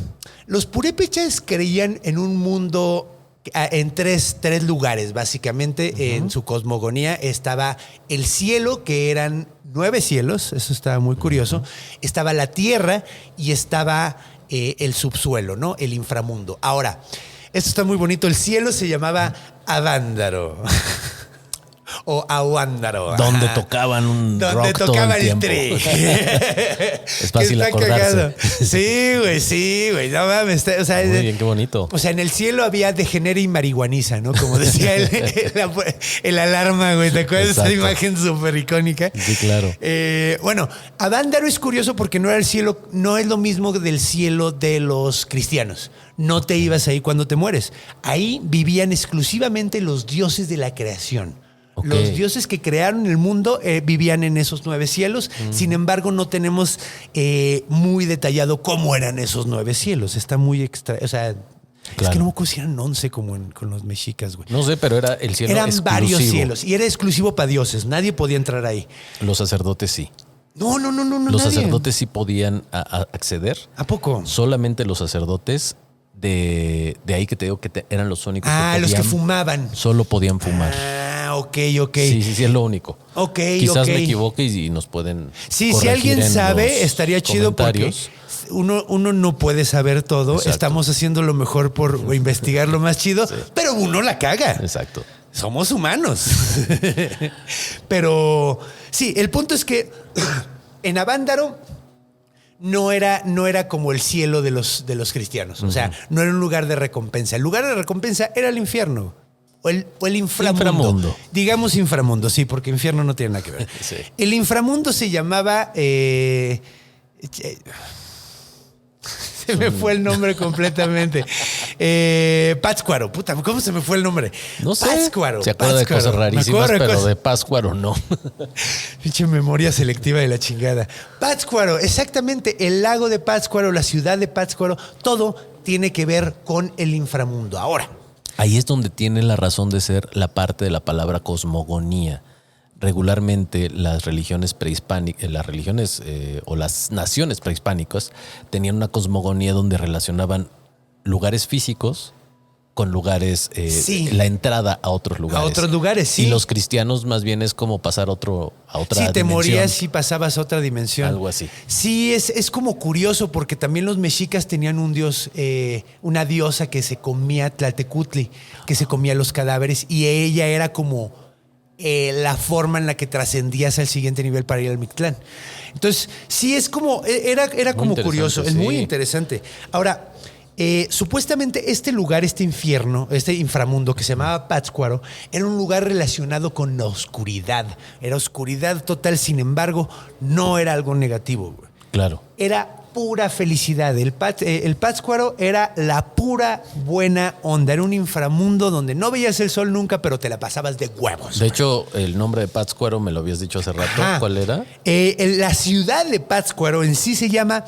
los purépechas creían en un mundo... En tres lugares, básicamente, en su cosmogonía estaba el cielo, que eran 9 cielos, eso estaba muy curioso, estaba la tierra y estaba el subsuelo, ¿no? El inframundo. Ahora, Esto está muy bonito. El cielo se llamaba Avándaro. O Avándaro. Donde tocaban un rock todo el tiempo. Es fácil acordarse. Sí, güey. No mames. O sea, muy bien, qué bonito. O sea, en el cielo había degenere y marihuaniza, ¿no? Como decía el alarma, güey. ¿Te acuerdas de esa imagen súper icónica? Sí, claro. Bueno, Avándaro es curioso porque no era el cielo, no es lo mismo del cielo de los cristianos. No te ibas ahí cuando te mueres. Ahí vivían exclusivamente los dioses de la creación. Okay. Los dioses que crearon el mundo vivían en esos 9 cielos. Sin embargo, no tenemos muy detallado cómo eran esos 9 cielos. Está muy extra. O sea, claro. Es que no me acuerdo si eran 11 como con los mexicas, güey. No sé, pero era el cielo eran exclusivo. Varios cielos y era exclusivo para dioses. Nadie podía entrar ahí. Los sacerdotes sí. No. Los sacerdotes sí podían acceder. ¿A poco? Solamente los sacerdotes de ahí que te digo que eran los únicos que podían. Los que fumaban. Solo podían fumar. Ok. Sí, es lo único. Ok. Quizás me equivoque y nos pueden Sí, si alguien sabe, estaría chido porque uno no puede saber todo. Exacto. Estamos haciendo lo mejor por investigar lo más chido, sí. Pero uno la caga. Exacto. Somos humanos. Pero sí, el punto es que en Avándaro no era como el cielo de los cristianos. O sea, no era un lugar de recompensa. El lugar de recompensa era el infierno. O el inframundo. Digamos inframundo, sí, porque infierno no tiene nada que ver. Sí. El inframundo se llamaba... se me fue el nombre completamente. Pátzcuaro. Puta, ¿cómo se me fue el nombre? No sé. Pátzcuaro. Se acuerda de cosas rarísimas, pero de Pátzcuaro no. Pinche memoria selectiva de la chingada. Pátzcuaro, exactamente. El lago de Pátzcuaro, la ciudad de Pátzcuaro, todo tiene que ver con el inframundo. Ahora... Ahí es donde tiene la razón de ser la parte de la palabra cosmogonía. Regularmente las religiones prehispánicas, o las naciones prehispánicas tenían una cosmogonía donde relacionaban lugares físicos con lugares, sí. La entrada a otros lugares. A otros lugares, sí. Y los cristianos más bien es como pasar a otra dimensión. Sí, te morías y pasabas a otra dimensión. Algo así. Sí, es como curioso porque también los mexicas tenían un dios, una diosa que se comía Tlaltecutli, que se comía los cadáveres y ella era como la forma en la que trascendías al siguiente nivel para ir al Mictlán. Entonces, sí, es como, era como curioso, sí. Es muy interesante. Ahora... supuestamente este lugar, este infierno, este inframundo que se llamaba Pátzcuaro, era un lugar relacionado con la oscuridad. Era oscuridad total, sin embargo, no era algo negativo. Claro. Era pura felicidad. El Pátzcuaro era la pura buena onda. Era un inframundo donde no veías el sol nunca, pero te la pasabas de huevos. De hecho, el nombre de Pátzcuaro me lo habías dicho hace rato. Ajá. ¿Cuál era? La ciudad de Pátzcuaro en sí se llama...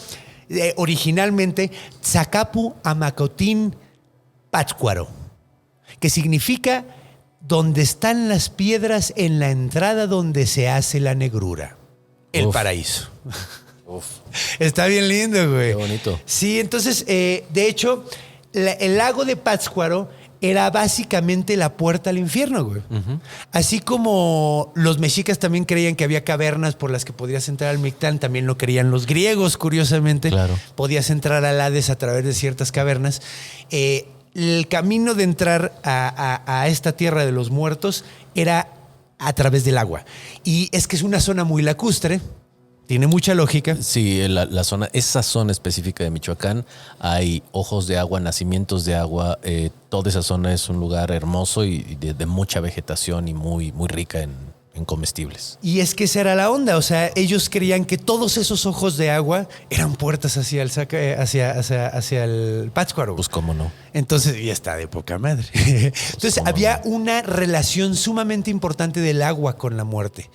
originalmente Tzacapu Amacotín Pátzcuaro, que significa donde están las piedras en la entrada donde se hace la negrura. El paraíso. Uf. Está bien lindo, güey. Qué bonito. Sí, entonces, de hecho, el lago de Pátzcuaro era básicamente la puerta al infierno, güey. Uh-huh. Así como los mexicas también creían que había cavernas por las que podías entrar al Mictlán, también lo creían los griegos, curiosamente. Claro. Podías entrar al Hades a través de ciertas cavernas. El camino de entrar a esta tierra de los muertos era a través del agua. Y es que es una zona muy lacustre. Tiene mucha lógica. Sí, esa zona específica de Michoacán, hay ojos de agua, nacimientos de agua. Toda esa zona es un lugar hermoso y de mucha vegetación y muy, muy rica en comestibles. Y es que esa era la onda. O sea, ellos creían que todos esos ojos de agua eran puertas hacia el Pátzcuaro. Pues cómo no. Entonces, ya está de poca madre. Entonces, había una relación sumamente importante del agua con la muerte.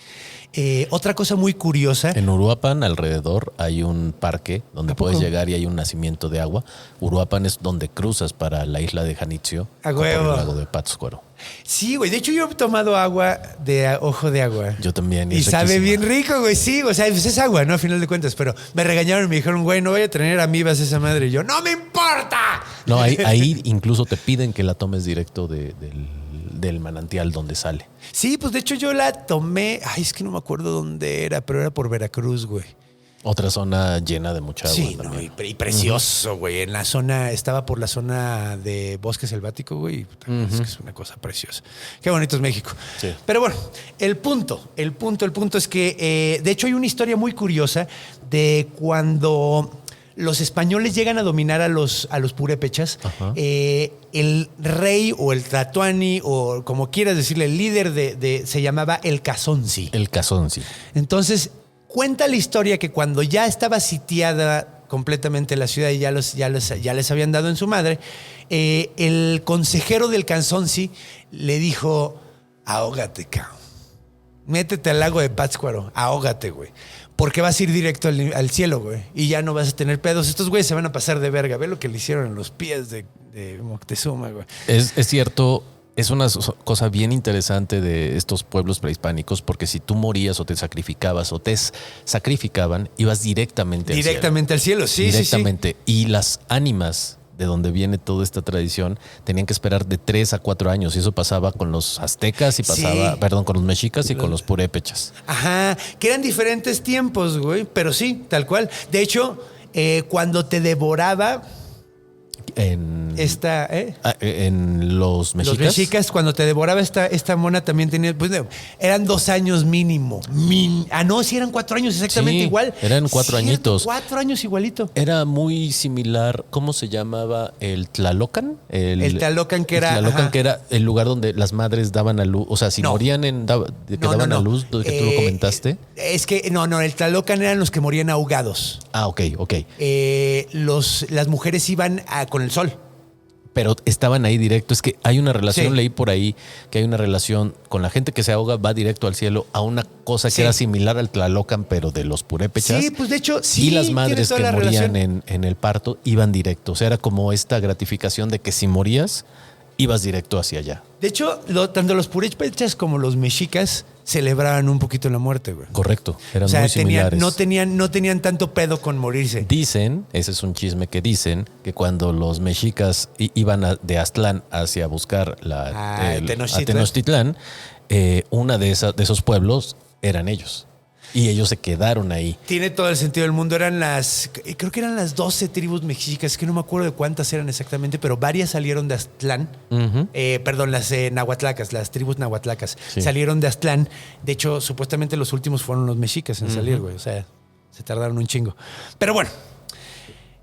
Otra cosa muy curiosa. En Uruapan, alrededor, hay un parque donde puedes llegar y hay un nacimiento de agua. Uruapan es donde cruzas para la isla de Janitzio, por el lago de Pátzcuaro. Sí, güey. De hecho, yo he tomado agua de ojo de agua. Yo también. Y sabe bien rico, güey. Sí, o sea, pues es agua, ¿no? A final de cuentas. Pero me regañaron y me dijeron, güey, no voy a tener amibas esa madre. Y yo, ¡no me importa! No, ahí incluso te piden que la tomes directo del manantial donde sale. Sí, pues de hecho yo la tomé. Ay, es que no me acuerdo dónde era, pero era por Veracruz, güey. Otra zona llena de mucha agua. Sí, no, y precioso, güey. En la zona, estaba por la zona de bosque selvático, güey. Es que es una cosa preciosa. Qué bonito es México. Sí. Pero bueno, el punto es que, de hecho, hay una historia muy curiosa de cuando los españoles llegan a dominar a los purépechas. El rey o el tlatoani, o como quieras decirle, el líder se llamaba el Cazonzi. El Cazonzi. Entonces, cuenta la historia que cuando ya estaba sitiada completamente la ciudad y ya les habían dado en su madre, el consejero del Cazonzi le dijo: ahógate, cabrón. Métete al lago de Pátzcuaro, ahógate, güey. Porque vas a ir directo al cielo, güey. Y ya no vas a tener pedos. Estos güeyes se van a pasar de verga. Ve lo que le hicieron en los pies de Moctezuma, güey. Es cierto. Es una cosa bien interesante de estos pueblos prehispánicos, porque si tú morías o te sacrificabas o te sacrificaban, ibas directamente al cielo. Sí, directamente. Y las ánimas de donde viene toda esta tradición tenían que esperar de 3 a 4 años. Y eso pasaba con los aztecas y con los mexicas y con los purépechas. Ajá, que eran diferentes tiempos, güey, pero sí, tal cual. De hecho, cuando te devoraba... En los mexicas. Los mexicas, cuando te devoraba esta mona, también tenía, pues, eran 2 años mínimo. Sí, eran 4 años exactamente igual. Eran 4 añitos. 4 años igualito. Era muy similar. ¿Cómo se llamaba? El Tlalocan. El Tlalocan, que era el lugar donde las madres daban a luz. O sea, si morían daban a luz, que tú lo comentaste. Es que el Tlalocan eran los que morían ahogados. Ah, ok. Las mujeres iban con el sol. Pero estaban ahí directo. Es que hay una relación, leí por ahí que hay una relación con la gente que se ahoga, va directo al cielo, a una cosa que era similar al Tlalocan, pero de los purépechas. Sí, pues de hecho, sí. Y las madres que morían en el parto iban directo. O sea, era como esta gratificación de que si morías, ibas directo hacia allá. De hecho, tanto los purépechas como los mexicas celebraban un poquito la muerte, güey. Correcto, eran muy similares. No tenían tanto pedo con morirse. Dicen, ese es un chisme que dicen, que cuando los mexicas iban de Aztlán hacia buscar a Tenochtitlán, una de esos pueblos eran ellos. Y ellos se quedaron ahí. Tiene todo el sentido del mundo. Creo que eran las 12 tribus mexicas, que no me acuerdo de cuántas eran exactamente, pero varias salieron de Aztlán. Perdón, las nahuatlacas, las tribus nahuatlacas salieron de Aztlán. De hecho, supuestamente los últimos fueron los mexicas en salir, güey. O sea, se tardaron un chingo. Pero bueno,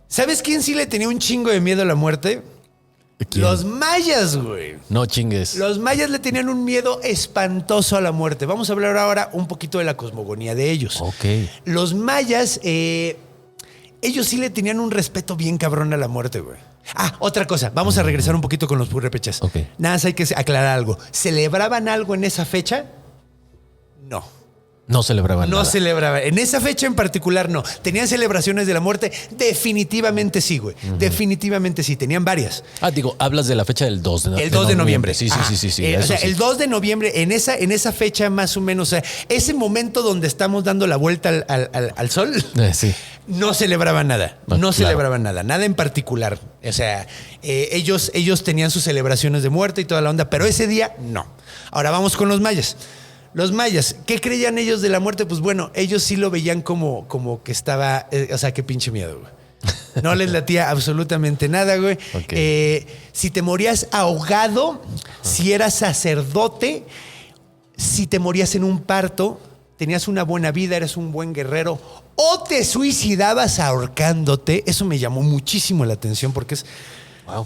¿sabes quién sí le tenía un chingo de miedo a la muerte? ¿Quién? Los mayas, güey. No chingues. Los mayas le tenían un miedo espantoso a la muerte. Vamos a hablar ahora un poquito de la cosmogonía de ellos. Ok. Los mayas, ellos sí le tenían un respeto bien cabrón a la muerte, güey. Otra cosa. Vamos a regresar un poquito con los purépechas. Ok. Nada más hay que aclarar algo. ¿Celebraban algo en esa fecha? No. No celebraban nada. No celebraban. En esa fecha en particular, no. ¿Tenían celebraciones de la muerte? Definitivamente sí, güey. Definitivamente sí. Tenían varias. Hablas de la fecha del 2 de noviembre. El 2 de noviembre. Sí. El 2 de noviembre, en esa fecha más o menos, ese momento donde estamos dando la vuelta al sol, no celebraban nada. Celebraban nada. Nada en particular. O sea, ellos tenían sus celebraciones de muerte y toda la onda, pero ese día, no. Ahora vamos con los mayas. Los mayas, ¿qué creían ellos de la muerte? Pues bueno, ellos sí lo veían como que estaba, qué pinche miedo, güey. No les latía absolutamente nada, güey. Okay. Si te morías ahogado, si eras sacerdote, si te morías en un parto, tenías una buena vida, eres un buen guerrero, o te suicidabas ahorcándote. Eso me llamó muchísimo la atención porque es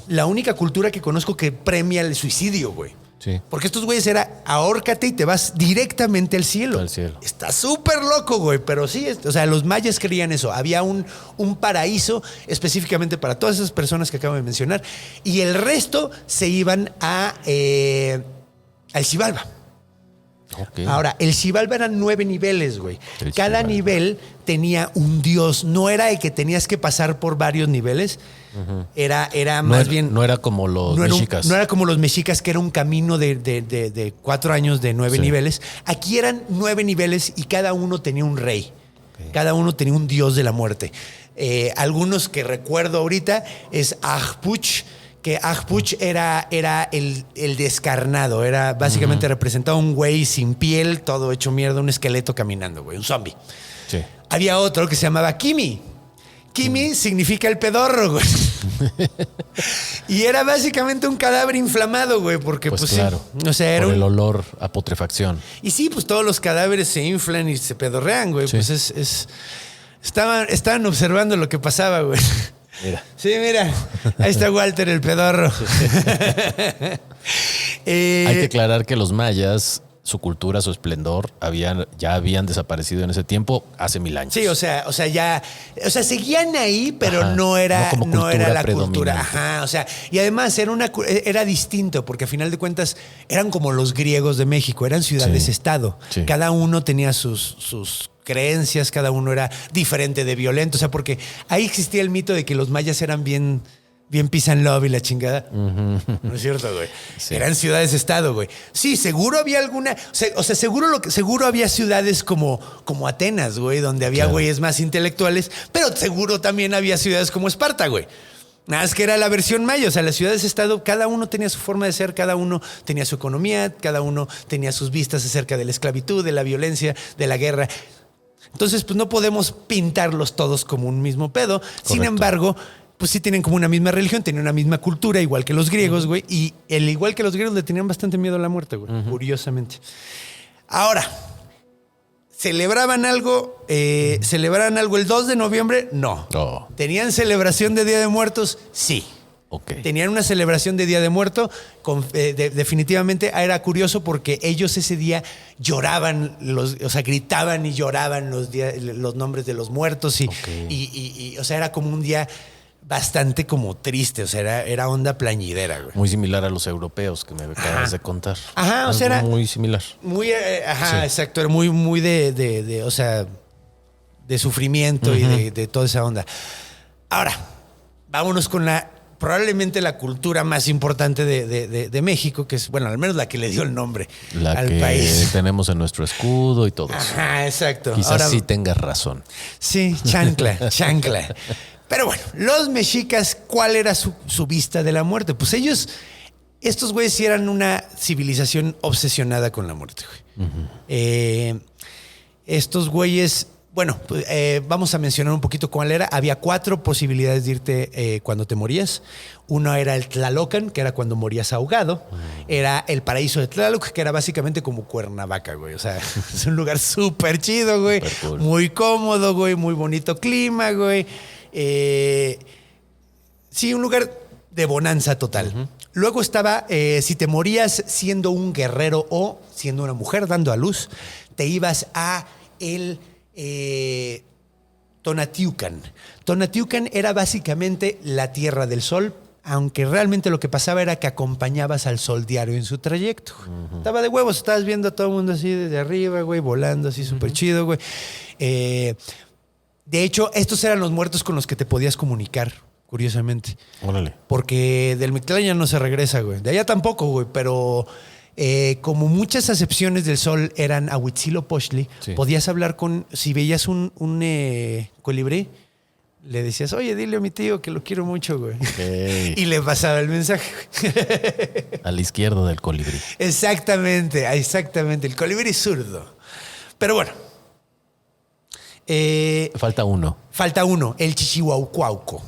la única cultura que conozco que premia el suicidio, güey. Sí. Porque estos güeyes era ahórcate y te vas directamente al cielo. Está súper loco, güey. Pero sí, los mayas creían eso. Había un paraíso específicamente para todas esas personas que acabo de mencionar. Y el resto se iban al Xibalba. Okay. Ahora, el Xibalba eran 9 niveles, güey. Cada nivel tenía un dios. No era el que tenías que pasar por varios niveles. Era más bien... No era como los mexicas. No era como los mexicas, que era un camino de 4 años de 9 niveles. Aquí eran 9 niveles y cada uno tenía un rey. Okay. Cada uno tenía un dios de la muerte. Algunos que recuerdo ahorita es Ajpuch, que Ajpuch era el descarnado. Era básicamente representaba un güey sin piel, todo hecho mierda, un esqueleto caminando, güey, un zombie. Sí. había otro que se llamaba Kimi. Kimi significa el pedorro, güey. Y era básicamente un cadáver inflamado, güey, porque pues claro, sí, o sea, era por el olor a putrefacción. Y sí, pues todos los cadáveres se inflan y se pedorrean, güey. Sí. Pues estaban observando lo que pasaba, güey. Mira. Sí, mira. Ahí está Walter, el pedorro. Hay que aclarar que los mayas, su cultura, su esplendor, ya habían desaparecido en ese tiempo hace 1000 años. Sí, o sea, seguían ahí, pero no era la cultura. Ajá, o sea, y además era distinto, porque a final de cuentas eran como los griegos de México, eran ciudades-estado. Sí. Cada uno tenía sus creencias, cada uno era diferente de violento, o sea, porque ahí existía el mito de que los mayas eran bien peace and love y la chingada. No es cierto, güey. Sí. Eran ciudades-estado, güey. Sí, seguro había alguna... O sea, seguro había ciudades como Atenas, güey, donde había güeyes más intelectuales, pero seguro también había ciudades como Esparta, güey. Nada más que era la versión maya. O sea, las ciudades-estado, cada uno tenía su forma de ser, cada uno tenía su economía, cada uno tenía sus vistas acerca de la esclavitud, de la violencia, de la guerra. Entonces, pues no podemos pintarlos todos como un mismo pedo. Correcto. Sin embargo... pues sí tienen como una misma religión, tienen una misma cultura, igual que los griegos, güey. Y igual que los griegos le tenían bastante miedo a la muerte, güey, curiosamente. Ahora, ¿celebraban algo el 2 de noviembre? No. Oh. ¿Tenían celebración de Día de Muertos? Sí. Okay. Tenían una celebración de Día de Muerto. Definitivamente era curioso porque ellos ese día lloraban, gritaban y lloraban los nombres de los muertos. Y o sea, era como un día bastante como triste, o sea, era onda plañidera, güey. Muy similar a los europeos que me acabas de contar. Ajá, o sea, era muy similar. Muy, exacto, era muy de o sea, de sufrimiento y de toda esa onda. Ahora, vámonos con probablemente la cultura más importante de México, que es, bueno, al menos la que le dio el nombre al país. Tenemos en nuestro escudo y todo eso. Ajá, exacto. Quizás ahora, sí tengas razón. Sí, chancla. Pero bueno, los mexicas, ¿cuál era su vista de la muerte? Pues estos güeyes sí eran una civilización obsesionada con la muerte, güey. Estos güeyes, bueno, pues, vamos a mencionar un poquito cuál era. Había 4 posibilidades de irte cuando te morías. Uno era el Tlalocan, que era cuando morías ahogado. Era el paraíso de Tlaloc, que era básicamente como Cuernavaca, güey. O sea, es un lugar súper chido, güey. Super cool. Muy cómodo, güey. Muy bonito clima, güey. Sí, un lugar de bonanza total. Luego estaba, si te morías siendo un guerrero o siendo una mujer dando a luz, te ibas a el Tonatiuhcan. Tonatiuhcan era básicamente la Tierra del Sol, aunque realmente lo que pasaba era que acompañabas al sol diario en su trayecto. Estaba de huevos, estabas viendo a todo el mundo así desde arriba, güey, volando así súper chido, güey. De hecho, estos eran los muertos con los que te podías comunicar, curiosamente. Órale. Porque del Mictlán ya no se regresa, güey. De allá tampoco, güey, pero como muchas acepciones del sol eran a Huitzilopochtli, podías hablar si veías un colibrí, le decías, oye, dile a mi tío que lo quiero mucho, güey. Okay. Y le pasaba el mensaje. A la izquierda del colibrí. Exactamente, el colibrí zurdo. Pero bueno. Falta uno, el Chichihuaucuauco.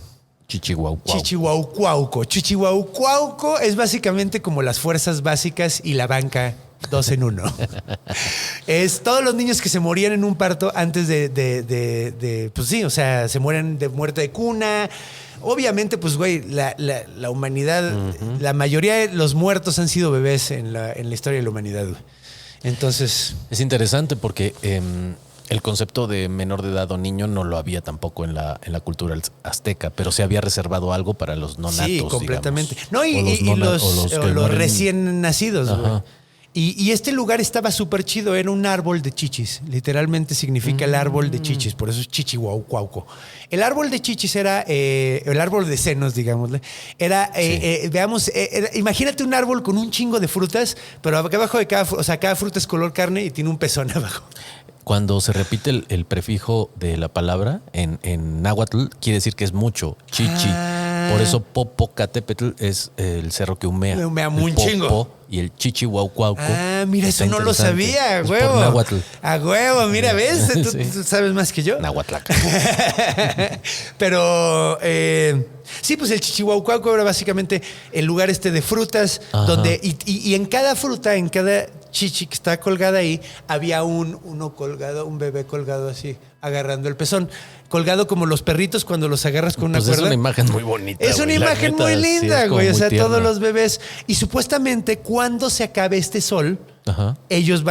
Chichihuaucuauco es básicamente como las fuerzas básicas y la banca 2 en 1. Es todos los niños que se morían en un parto antes pues sí, o sea, se mueren de muerte de cuna. Obviamente, pues, güey, la humanidad, la mayoría de los muertos han sido bebés en la historia de la humanidad, güey. Entonces... Es interesante porque... el concepto de menor de edad o niño no lo había tampoco en la cultura azteca, pero se había reservado algo para los no natos. Sí, completamente. Digamos. Los recién nacidos, güey. Y este lugar estaba súper chido, era un árbol de chichis. Literalmente significa el árbol de chichis, por eso es Chichihuaucuauco. El árbol de chichis era el árbol de senos, digámosle. Imagínate un árbol con un chingo de frutas, pero abajo de cada fruta es color carne y tiene un pezón abajo. Cuando se repite el prefijo de la palabra en náhuatl, quiere decir que es mucho. Chichi. Por eso Popocatépetl es el cerro que humea. Humea un chingo. Y el Chichihuaucuauco. Ah, mira, eso no lo sabía, a huevo. Náhuatl. A huevo, mira, ¿ves? Tú sabes más que yo. Nahuatlaca. Pero sí, pues el Chichihuaucuauco era básicamente el lugar de frutas. Ajá. Donde y en cada fruta, en cada chichi que está colgada ahí, había uno colgado, un bebé colgado así, agarrando el pezón. Colgado como los perritos cuando los agarras con una cuerda. Es una imagen muy bonita. Es una imagen muy linda, güey. O sea, todos los bebés. Y supuestamente cuando se acabe este sol, ajá, ellos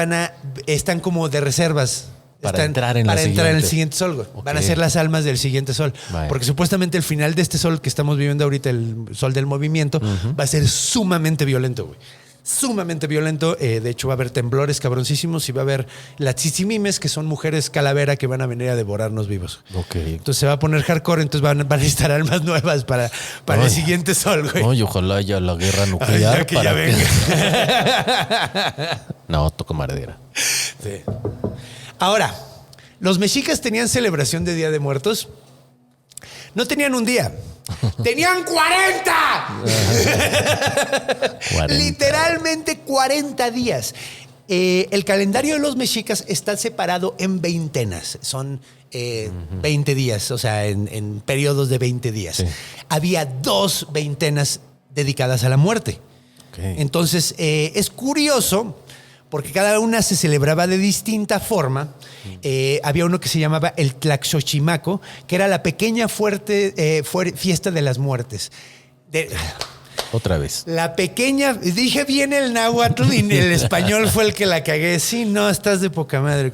están como de reservas. Para entrar en el siguiente sol, güey. Okay. Van a ser las almas del siguiente sol. Vale. Porque supuestamente el final de este sol que estamos viviendo ahorita, el sol del movimiento, va a ser sumamente violento, güey. Sumamente violento. De hecho, va a haber temblores cabroncísimos y va a haber las tzitzimimes, que son mujeres calavera que van a venir a devorarnos vivos. Okay. Entonces se va a poner hardcore, entonces van a necesitar almas nuevas para el siguiente sol, güey. Oye, ojalá haya la guerra nuclear. Ay, para que No, toco madera. Sí. Ahora, los mexicas tenían celebración de Día de Muertos. No tenían un día. ¡Tenían 40! 40. Literalmente 40 días. El calendario de los mexicas está separado en veintenas. Son 20 días, o sea, en periodos de 20 días. Sí. Había 2 veintenas dedicadas a la muerte. Okay. Entonces, es curioso porque cada una se celebraba de distinta forma. Había uno que se llamaba el Tlaxochimaco, que era la pequeña fiesta de las muertes. Otra vez. La pequeña, dije bien el náhuatl y el español fue el que la cagué. Sí, no, estás de poca madre.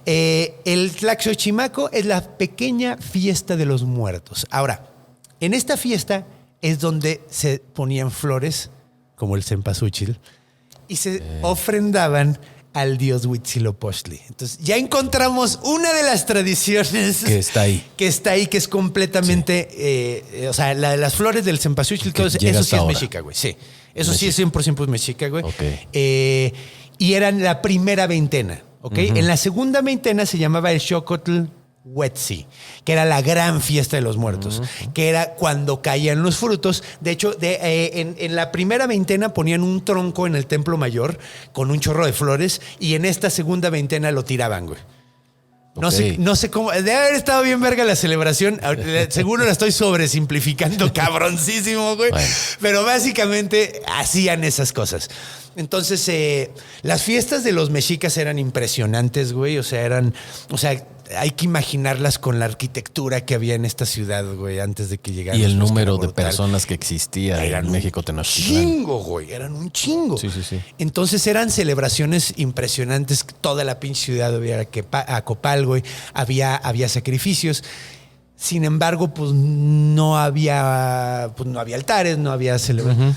El Tlaxochimaco es la pequeña fiesta de los muertos. Ahora, en esta fiesta es donde se ponían flores, como el cempasúchil, y se ofrendaban al dios Huitzilopochtli. Entonces, ya encontramos una de las tradiciones que está ahí. Que es completamente... Sí. O sea, la de las flores del cempasúchil, todo eso sí es mexica, güey. Sí, eso sí es 100% mexica, güey. Okay. Y eran la primera veintena, ¿ok? Uh-huh. En la segunda veintena se llamaba el Xocotl Huetzli, que era la gran fiesta de los muertos, que era cuando caían los frutos. De hecho, en la primera veintena ponían un tronco en el templo mayor con un chorro de flores y en esta segunda veintena lo tiraban, güey. No sé cómo. Debe haber estado bien verga la celebración. Seguro la estoy sobresimplificando cabroncísimo, güey. Bueno. Pero básicamente hacían esas cosas. Entonces, las fiestas de los mexicas eran impresionantes, güey. O sea, hay que imaginarlas con la arquitectura que había en esta ciudad, güey, antes de que llegaran. Y el número de personas que existía en México Tenochtitlán. Eran un chingo. Sí. Entonces eran celebraciones impresionantes. Toda la pinche ciudad había Acopal, güey. Había sacrificios. Sin embargo, pues no había altares, no había celebración. Uh-huh.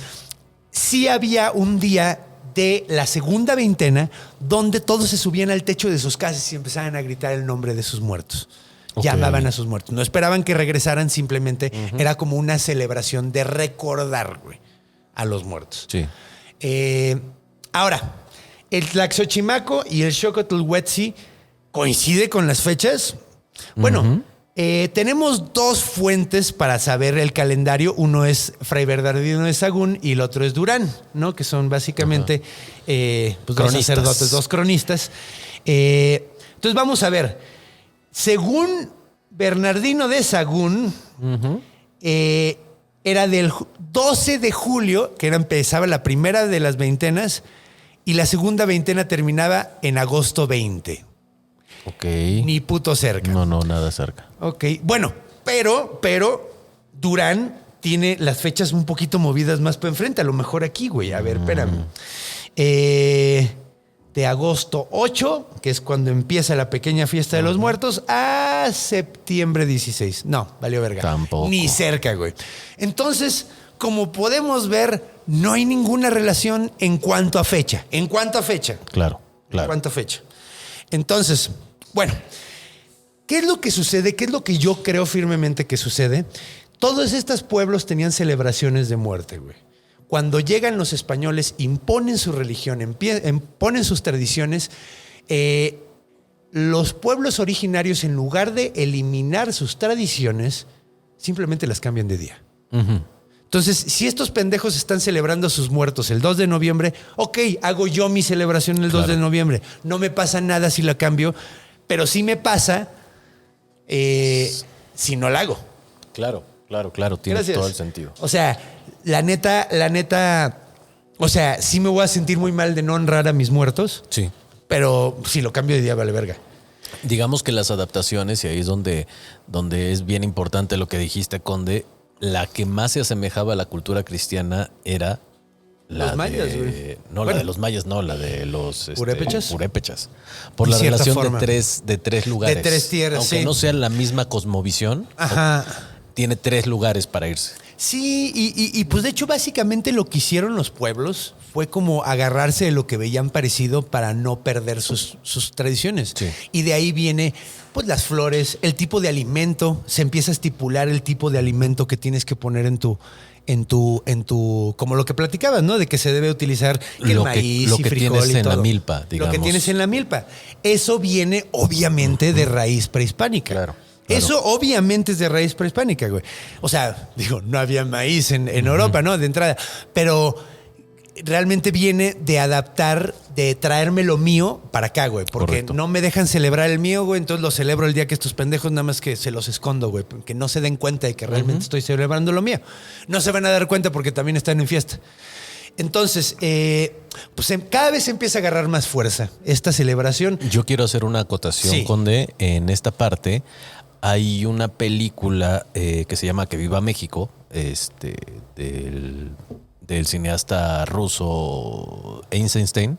Sí había un día de la segunda veintena donde todos se subían al techo de sus casas y empezaban a gritar el nombre de sus muertos. Okay. Llamaban a sus muertos. No esperaban que regresaran, simplemente era como una celebración de recordar, güey, a los muertos. Sí. Ahora, el Tlaxochimaco y el Xocotl Huetzli coincide con las fechas. Bueno, tenemos 2 fuentes para saber el calendario. Uno es Fray Bernardino de Sahagún y el otro es Durán, ¿no? Que son básicamente pues 2 sacerdotes, 2 cronistas. Entonces vamos a ver. Según Bernardino de Sahagún, era del 12 de julio, que empezaba la primera de las veintenas, y la segunda veintena terminaba en agosto 20. Ok. Ni puto cerca. No, nada cerca. Ok. Bueno, pero Durán tiene las fechas un poquito movidas más para enfrente. A lo mejor aquí, güey. A ver, espérame. De agosto 8, que es cuando empieza la pequeña fiesta de los muertos, a septiembre 16. No, valió verga. Tampoco. Ni cerca, güey. Entonces, como podemos ver, no hay ninguna relación en cuanto a fecha. Claro. En cuanto a fecha. Entonces, bueno, ¿qué es lo que sucede? ¿Qué es lo que yo creo firmemente que sucede? Todos estos pueblos tenían celebraciones de muerte, güey. Cuando llegan los españoles, imponen su religión, imponen sus tradiciones, los pueblos originarios, en lugar de eliminar sus tradiciones, simplemente las cambian de día. Entonces, si estos pendejos están celebrando a sus muertos el 2 de noviembre, ok, hago yo mi celebración el 2 de noviembre. No me pasa nada si la cambio, pero sí me pasa si no la hago. Claro. Tiene todo el sentido. O sea, la neta, o sea, sí me voy a sentir muy mal de no honrar a mis muertos. Sí. Pero si lo cambio de día, vale verga. Digamos que las adaptaciones, y ahí es donde es bien importante lo que dijiste, Conde, la que más se asemejaba a la cultura cristiana era los mayas, güey. No, bueno, la de los mayas, no, la de los purépechas. Por la relación de tres lugares. De tres tierras, aunque no sea la misma cosmovisión, tiene 3 lugares para irse. Sí, y pues de hecho básicamente lo que hicieron los pueblos fue como agarrarse de lo que veían parecido para no perder sus tradiciones. Sí. Y de ahí viene pues las flores, el tipo de alimento, se empieza a estipular el tipo de alimento que tienes que poner en tu como lo que platicabas, ¿no? De que se debe utilizar el maíz lo y que frijol tienes y en todo. la milpa, digamos. Lo que tienes en la milpa. Eso viene obviamente de raíz prehispánica. Claro. Eso obviamente es de raíz prehispánica, güey. O sea, digo, no había maíz en Europa, ¿no? De entrada. Pero realmente viene de adaptar, de traerme lo mío para acá, güey. Porque Correcto. no me dejan celebrar el mío, güey. Entonces lo celebro el día que estos pendejos nada más que se los escondo, güey. Que no se den cuenta de que realmente estoy celebrando lo mío. No se van a dar cuenta porque también están en fiesta. Entonces, pues cada vez empieza a agarrar más fuerza esta celebración. Yo quiero hacer una acotación, Sí. Conde, en esta parte. Hay una película que se llama Que Viva México, del cineasta ruso Eisenstein,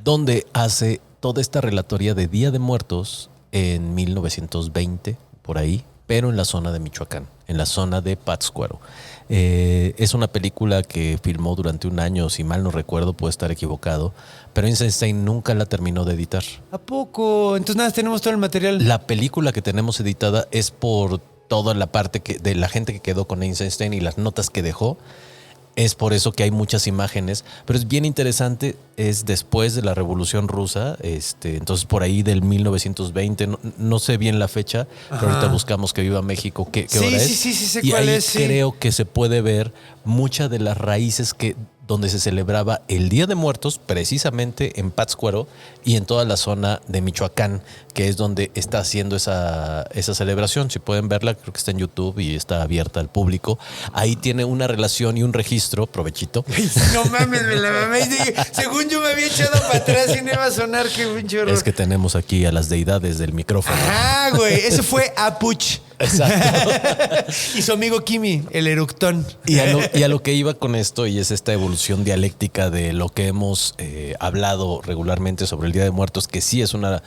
donde hace toda esta relatoría de Día de Muertos en 1920, por ahí, pero en la zona de Michoacán, en la zona de Pátzcuaro. Es una película que filmó durante un año, si mal no recuerdo, puedo estar equivocado, pero Eisenstein nunca la terminó de editar. ¿A poco? Entonces nada, tenemos todo el material. La película que tenemos editada es por toda la parte de la gente que quedó con Eisenstein y las notas que dejó. Es por eso que hay muchas imágenes, pero es bien interesante, es después de la Revolución Rusa, entonces por ahí del 1920, no sé bien la fecha, pero ahorita buscamos Que Viva México, qué hora es. Sí, sé y cuál ahí es. creo que se puede ver muchas de las raíces donde se celebraba el Día de Muertos, precisamente en Pátzcuaro y en toda la zona de Michoacán, que es donde está haciendo esa celebración. Si pueden verla, creo que está en YouTube y está abierta al público. Ahí tiene una relación y un registro, provechito. No mames, me la mamé. Según yo me había echado para atrás y no iba a sonar, qué pinche horror. Es que tenemos aquí a las deidades del micrófono. Ah, güey, ese fue Apuch. Exacto. Y su amigo Kimi, el eructón. Y a lo que iba con esto, y es esta evolución dialéctica de lo que hemos hablado regularmente sobre el Día de Muertos, que sí es una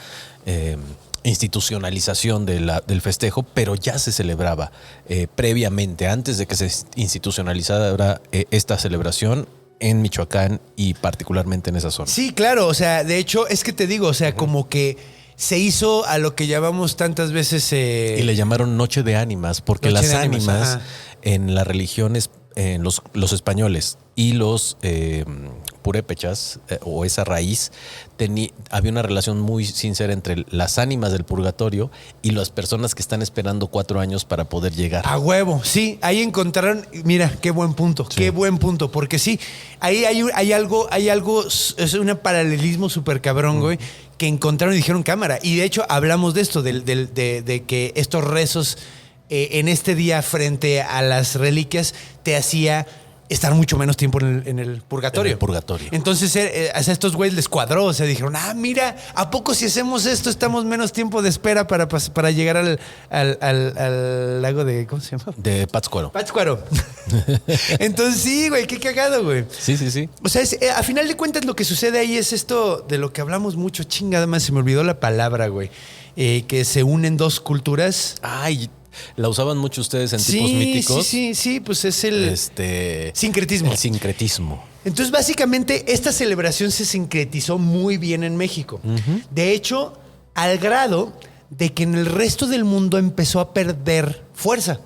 institucionalización del festejo, pero ya se celebraba previamente, antes de que se institucionalizara esta celebración en Michoacán y particularmente en esa zona. Sí, claro, o sea, de hecho, es que te digo, o sea, como que se hizo a lo que llamamos tantas veces... Y le llamaron Noche de Ánimas, porque Noche las de Ánimas, ánimas en las religiones, en los españoles y los purépechas, o esa raíz, había una relación muy sincera entre las ánimas del purgatorio y las personas que están esperando 4 años para poder llegar. A huevo, sí, ahí encontraron, mira, qué buen punto, Sí. qué buen punto, porque sí, ahí hay algo, es un paralelismo súper cabrón, güey, que encontraron y dijeron cámara. Y de hecho hablamos de esto, de que estos rezos en este día frente a las reliquias te hacía estar mucho menos tiempo en el purgatorio. En el purgatorio. Entonces a estos güeyes les cuadró, o sea, dijeron, mira, ¿a poco si hacemos esto estamos menos tiempo de espera para llegar al lago de, ¿cómo se llama? De Pátzcuaro. Pátzcuaro. Entonces sí, güey, qué cagado, güey. Sí. O sea, a final de cuentas lo que sucede ahí es esto de lo que hablamos mucho, chingada más, se me olvidó la palabra, güey, que se unen dos culturas. Ay, la usaban mucho ustedes en tipos míticos. Sí, pues es el sincretismo. El sincretismo. Entonces, básicamente, esta celebración se sincretizó muy bien en México. De hecho, al grado de que en el resto del mundo empezó a perder fuerza.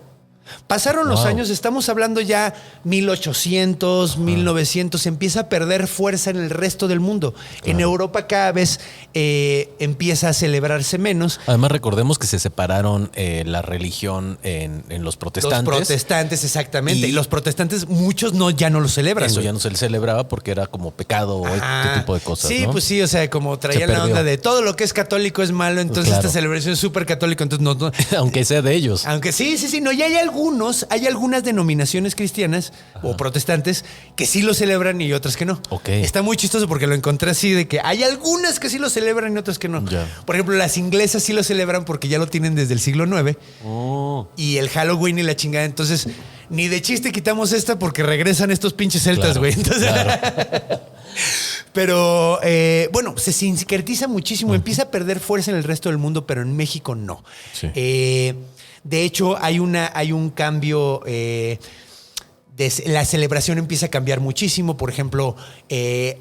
Pasaron los años, estamos hablando ya 1800, 1900, empieza a perder fuerza en el resto del mundo. Claro. En Europa cada vez empieza a celebrarse menos. Además, recordemos que se separaron la religión en los protestantes. Los protestantes, exactamente. Y los protestantes, muchos ya no lo celebran. Eso ya no se le celebraba porque era como pecado o este tipo de cosas. Sí, ¿no? pues sí, o sea, como traían la onda de todo lo que es católico es malo, entonces esta celebración es súper católico, entonces no. Aunque sea de ellos. Aunque sí, no, y hay algunas denominaciones cristianas o protestantes que sí lo celebran y otras que no. Okay. Está muy chistoso porque lo encontré así de que hay algunas que sí lo celebran y otras que no. Ya. Por ejemplo, las inglesas sí lo celebran porque ya lo tienen desde el siglo IX. Y el Halloween y la chingada. Entonces, ni de chiste quitamos esta porque regresan estos pinches celtas, güey. Entonces, pero bueno, se sincretiza muchísimo, empieza a perder fuerza en el resto del mundo, pero en México no. Sí. De hecho, hay un cambio. La celebración empieza a cambiar muchísimo. Por ejemplo,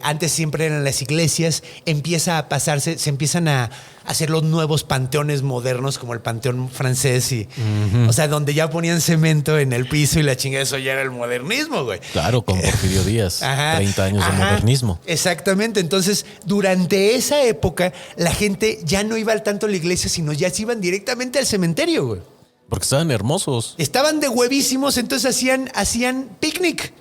antes siempre eran las iglesias, empieza a pasarse, se empiezan a hacer los nuevos panteones modernos, como el panteón francés, o sea, donde ya ponían cemento en el piso y la chingada, eso ya era el modernismo, güey. Claro, con Porfirio Díaz, 30 años de modernismo. Exactamente. Entonces, durante esa época, la gente ya no iba tanto a la iglesia, sino ya se iban directamente al cementerio, güey. Porque estaban hermosos. Estaban de huevísimos, entonces hacían picnic.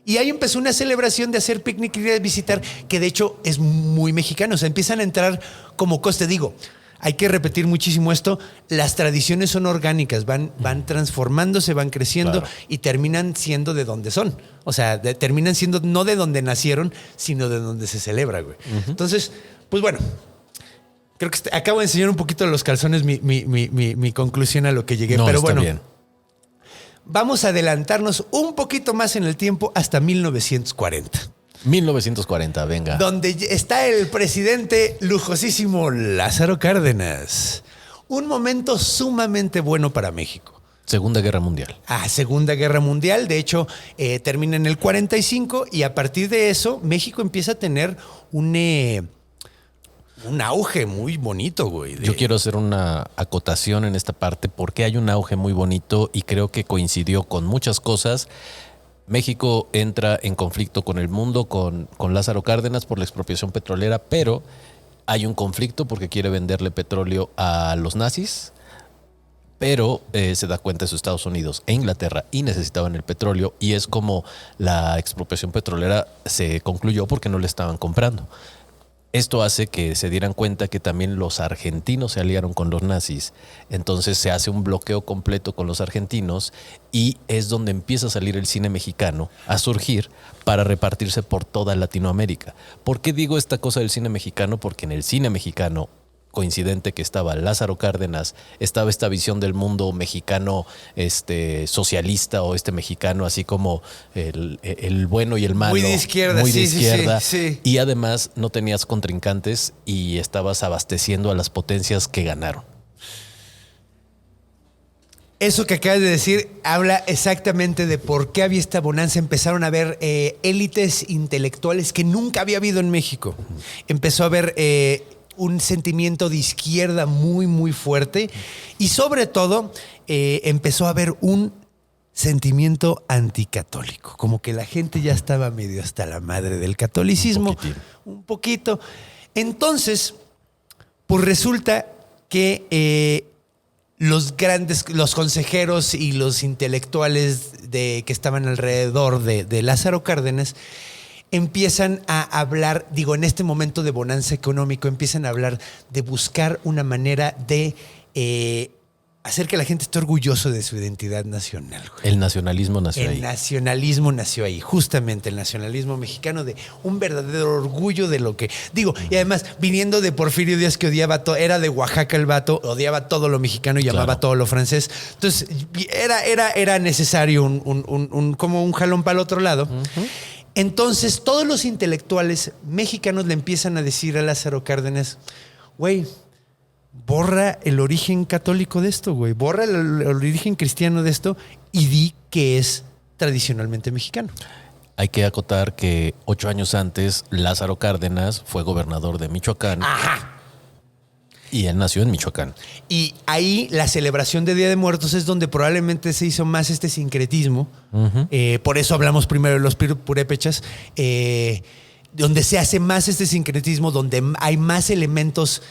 Y ahí empezó una celebración de hacer picnic y ir a visitar, que de hecho es muy mexicano. O sea, empiezan a entrar como coste. Digo, hay que repetir muchísimo esto. Las tradiciones son orgánicas, van transformándose, van creciendo y terminan siendo de donde son. O sea, terminan siendo no de donde nacieron, sino de donde se celebra, güey. Entonces, pues bueno. Creo que acabo de enseñar un poquito de los calzones mi conclusión a lo que llegué. No, pero está bueno, bien. Vamos a adelantarnos un poquito más en el tiempo hasta 1940. 1940, venga. Donde está el presidente lujosísimo Lázaro Cárdenas. Un momento sumamente bueno para México. Segunda Guerra Mundial. Segunda Guerra Mundial. De hecho, termina en el 45 y a partir de eso México empieza a tener un auge muy bonito, güey. Yo quiero hacer una acotación en esta parte porque hay un auge muy bonito y creo que coincidió con muchas cosas. México entra en conflicto con el mundo, con Lázaro Cárdenas por la expropiación petrolera, pero hay un conflicto porque quiere venderle petróleo a los nazis, pero se da cuenta de Estados Unidos e Inglaterra y necesitaban el petróleo y es como la expropiación petrolera se concluyó porque no le estaban comprando. Esto hace que se dieran cuenta que también los argentinos se aliaron con los nazis. Entonces se hace un bloqueo completo con los argentinos y es donde empieza a salir el cine mexicano a surgir para repartirse por toda Latinoamérica. ¿Por qué digo esta cosa del cine mexicano? Porque en el cine mexicano, coincidente que estaba Lázaro Cárdenas, estaba esta visión del mundo mexicano socialista o mexicano así como el bueno y el malo. Muy de izquierda. Muy de izquierda. Sí. Y además no tenías contrincantes y estabas abasteciendo a las potencias que ganaron. Eso que acabas de decir habla exactamente de por qué había esta bonanza. Empezaron a haber élites intelectuales que nunca había habido en México. Empezó a haber un sentimiento de izquierda muy, muy fuerte y sobre todo empezó a haber un sentimiento anticatólico, como que la gente ya estaba medio hasta la madre del catolicismo, un poquito. Entonces, pues resulta que los consejeros y los intelectuales que estaban alrededor de Lázaro Cárdenas empiezan a hablar, en este momento de bonanza económico, empiezan a hablar de buscar una manera de hacer que la gente esté orgulloso de su identidad nacional. Güey. El nacionalismo nació ahí. El nacionalismo nació ahí, justamente el nacionalismo mexicano, de un verdadero orgullo de lo que... y además, viniendo de Porfirio Díaz, que odiaba todo, era de Oaxaca el vato, odiaba todo lo mexicano y llamaba todo lo francés. Entonces, era necesario como un jalón para el otro lado. Uh-huh. Entonces, todos los intelectuales mexicanos le empiezan a decir a Lázaro Cárdenas, güey, borra el origen católico de esto, güey. Borra el origen cristiano de esto y di que es tradicionalmente mexicano. Hay que acotar que 8 años antes, Lázaro Cárdenas fue gobernador de Michoacán. Ajá. Y él nació en Michoacán. Y ahí la celebración de Día de Muertos es donde probablemente se hizo más este sincretismo. Por eso hablamos primero de los purépechas. Donde se hace más este sincretismo, donde hay más elementos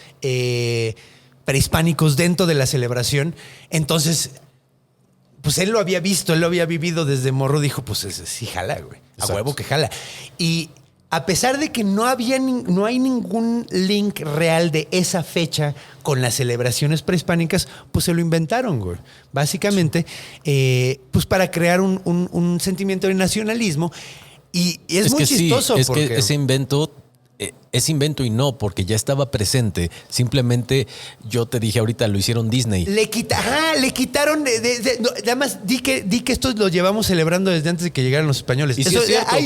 prehispánicos dentro de la celebración. Entonces, pues él lo había visto, él lo había vivido desde morro. Dijo, pues sí jala, güey. A huevo que jala. Y a pesar de que no hay ningún link real de esa fecha con las celebraciones prehispánicas, pues se lo inventaron, güey. Básicamente, pues para crear un sentimiento de nacionalismo. Y es muy chistoso. Sí, porque... que ese invento es invento y no, porque ya estaba presente. Simplemente yo te dije ahorita, lo hicieron Disney. Le quitaron. No, nada más di que esto lo llevamos celebrando desde antes de que llegaran los españoles. ¿Y eso es cierto?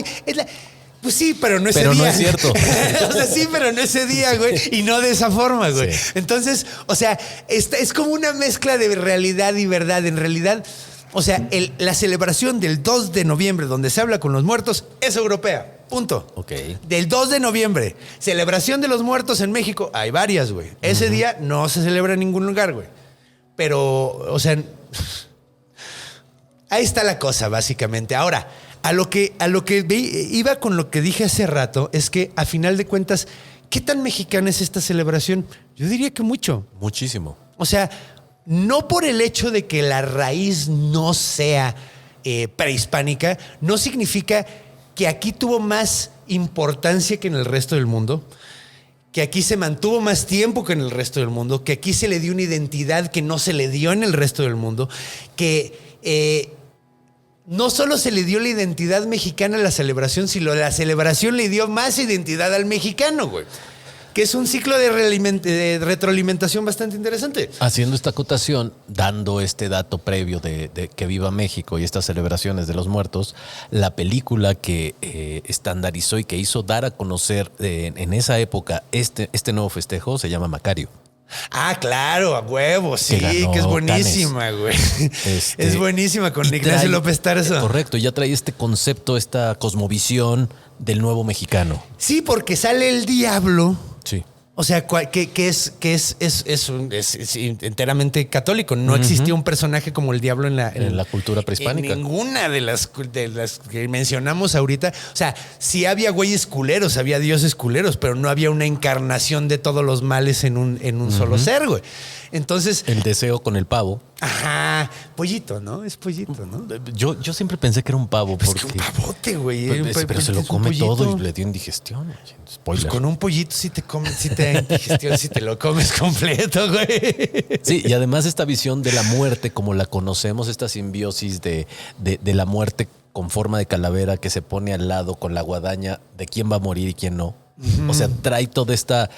Pues sí, pero no ese día. Pero no es cierto. O sea, sí, pero no ese día, güey. Y no de esa forma, güey. Sí. Entonces, o sea, es como una mezcla de realidad y verdad. En realidad, o sea, la celebración del 2 de noviembre, donde se habla con los muertos, es europea. Punto. Ok. Del 2 de noviembre, celebración de los muertos en México, hay varias, güey. Ese día no se celebra en ningún lugar, güey. Pero, o sea, ahí está la cosa, básicamente. Ahora, a lo que iba con lo que dije hace rato, es que, a final de cuentas, ¿qué tan mexicana es esta celebración? Yo diría que mucho. Muchísimo. O sea, no por el hecho de que la raíz no sea prehispánica, no significa que aquí tuvo más importancia que en el resto del mundo, que aquí se mantuvo más tiempo que en el resto del mundo, que aquí se le dio una identidad que no se le dio en el resto del mundo, que no solo se le dio la identidad mexicana a la celebración, sino la celebración le dio más identidad al mexicano, güey. Que es un ciclo de retroalimentación bastante interesante. Haciendo esta acotación, dando este dato previo de que viva México y estas celebraciones de los muertos, la película que estandarizó y que hizo dar a conocer en esa época este nuevo festejo se llama Macario. Ah, claro, a huevo, sí, que es buenísima, güey. Es buenísima con Ignacio López Tarso. Correcto, ya trae este concepto, esta cosmovisión del nuevo mexicano. Sí, porque sale el diablo. Sí. O sea, que es enteramente católico. No existía un personaje como el diablo en la cultura prehispánica. En ninguna de las que mencionamos ahorita. O sea, sí había güeyes culeros, había dioses culeros, pero no había una encarnación de todos los males en un solo ser, güey. Entonces... El deseo con el pavo. Ajá. Pollito, ¿no? Es pollito, ¿no? Yo siempre pensé que era un pavo. Pues porque... que un pavote, güey. Pero se lo come todo y le dio indigestión. Pues con un pollito sí te comes, sí te da indigestión, si te lo comes completo, güey. Sí, y además esta visión de la muerte como la conocemos, esta simbiosis de la muerte con forma de calavera que se pone al lado con la guadaña de quién va a morir y quién no. O sea, trae toda esta...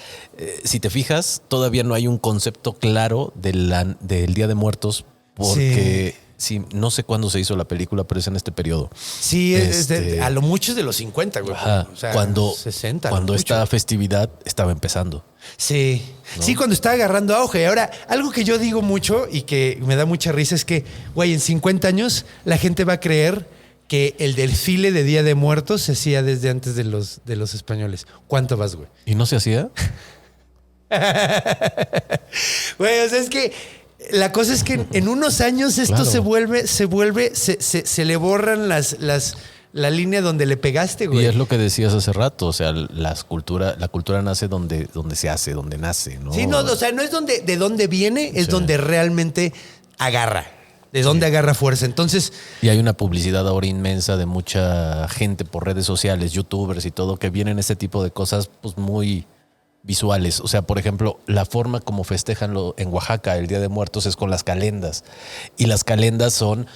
si te fijas, todavía no hay un concepto claro del Día de Muertos porque... Sí, no sé cuándo se hizo la película, pero es en este periodo. Sí, a lo mucho es de los 50, güey. Ajá, o sea, cuando 60. Cuando esta festividad estaba empezando. Sí, ¿no? Sí, cuando estaba agarrando auge. Ahora, algo que yo digo mucho y que me da mucha risa es que, güey, en 50 años la gente va a creer que el desfile de Día de Muertos se hacía desde antes de los españoles. ¿Cuánto vas, güey? ¿Y no se hacía? Güey, o sea, es que la cosa es que en unos años esto claro. se le borran la línea donde le pegaste, güey. Y es lo que decías hace rato, o sea, la cultura nace donde se hace, donde nace, ¿no? Sí, no, o sea, no es de dónde viene, es donde realmente agarra. De dónde agarra fuerza. Entonces. Y hay una publicidad ahora inmensa de mucha gente por redes sociales, youtubers y todo, que vienen este tipo de cosas, pues muy visuales. O sea, por ejemplo, la forma como festejan en Oaxaca el Día de Muertos es con las calendas. Y las calendas son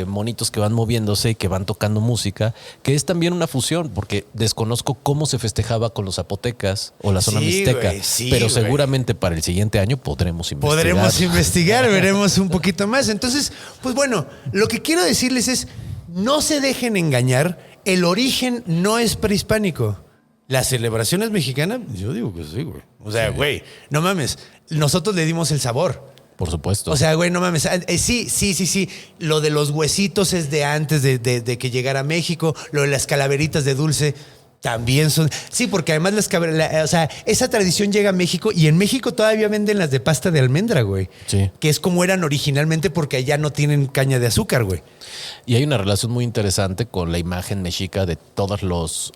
monitos que van moviéndose y que van tocando música, que es también una fusión, porque desconozco cómo se festejaba con los zapotecas o la zona mixteca. Güey, pero seguramente para el siguiente año podremos investigar. Veremos un poquito más. Entonces, pues bueno, lo que quiero decirles es, no se dejen engañar, el origen no es prehispánico. ¿La celebración es mexicana? Yo digo que sí, güey. O sea, güey, no mames. Nosotros le dimos el sabor. Por supuesto. O sea, güey, no mames. Sí. Lo de los huesitos es de antes de que llegara a México. Lo de las calaveritas de dulce. También son... Sí, porque además o sea, esa tradición llega a México y en México todavía venden las de pasta de almendra, güey. Sí. Que es como eran originalmente porque allá no tienen caña de azúcar, güey. Y hay una relación muy interesante con la imagen mexica de todos los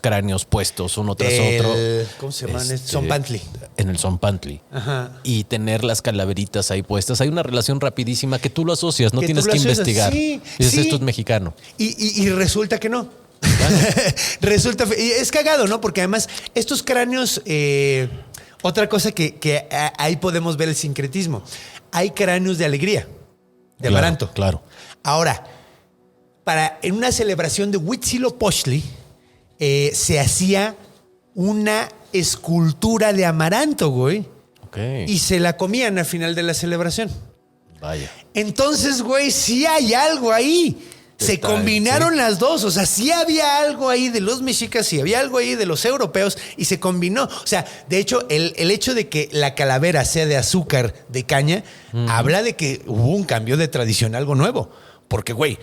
cráneos puestos uno tras otro. ¿Cómo se llama? Zompantli. En el Zompantli. Ajá. Y tener las calaveritas ahí puestas. Hay una relación rapidísima que tú lo asocias, no tienes que investigar. Sí, dices, esto es mexicano. Y resulta que no. Es cagado, ¿no? Porque además estos cráneos, otra cosa que ahí podemos ver el sincretismo. Hay cráneos de alegría, de amaranto. Claro. Ahora, en una celebración de Huitzilopochtli se hacía una escultura de amaranto, güey. Okay. Y se la comían al final de la celebración. Vaya. Entonces, güey, sí hay algo ahí. Se combinaron las dos. O sea, sí había algo ahí de los mexicas, sí había algo ahí de los europeos y se combinó. O sea, de hecho, el hecho de que la calavera sea de azúcar de caña habla de que hubo un cambio de tradición, algo nuevo. Porque, güey,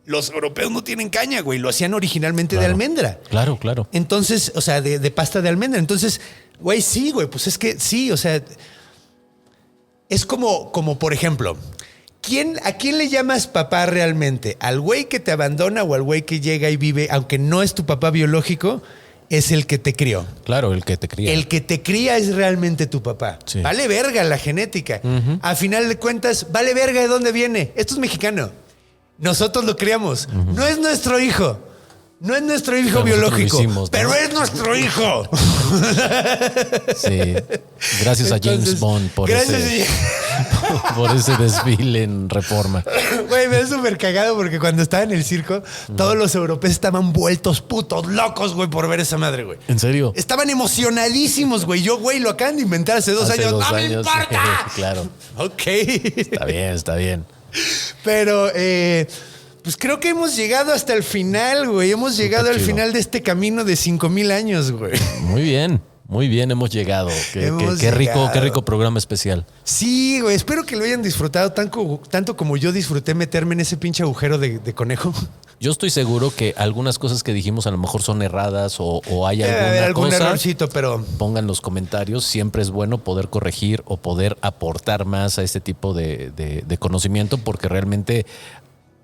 los europeos no tienen caña, güey. Lo hacían originalmente de almendra. Claro, claro. Entonces, o sea, de pasta de almendra. Entonces, güey, sí, güey, pues es que sí, o sea, es como por ejemplo... ¿A quién le llamas papá realmente? ¿Al güey que te abandona o al güey que llega y vive, aunque no es tu papá biológico, es el que te crió? Claro, el que te cría. El que te cría es realmente tu papá. Sí. Vale verga la genética. A final de cuentas, vale verga de dónde viene. Esto es mexicano. Nosotros lo criamos. No es nuestro hijo. No es nuestro hijo biológico, hicimos, ¿no? pero es nuestro hijo. Sí. Gracias a James Bond por ese desfile en Reforma. Güey, me da súper cagado porque cuando estaba en el circo, todos los europeos estaban vueltos putos locos, güey, por ver esa madre, güey. ¿En serio? Estaban emocionadísimos, güey. Güey, lo acaban de inventar hace 2 años. ¡No me importa! Claro. Ok. Está bien. Pero... pues creo que hemos llegado hasta el final, güey. Hemos llegado al final de este camino de 5,000 años, güey. Muy bien, hemos llegado. Qué rico programa especial. Sí, güey. Espero que lo hayan disfrutado tanto como yo disfruté meterme en ese pinche agujero de conejo. Yo estoy seguro que algunas cosas que dijimos a lo mejor son erradas o hay algún cosa. Errorcito, pero pongan los comentarios. Siempre es bueno poder corregir o poder aportar más a este tipo de conocimiento porque realmente...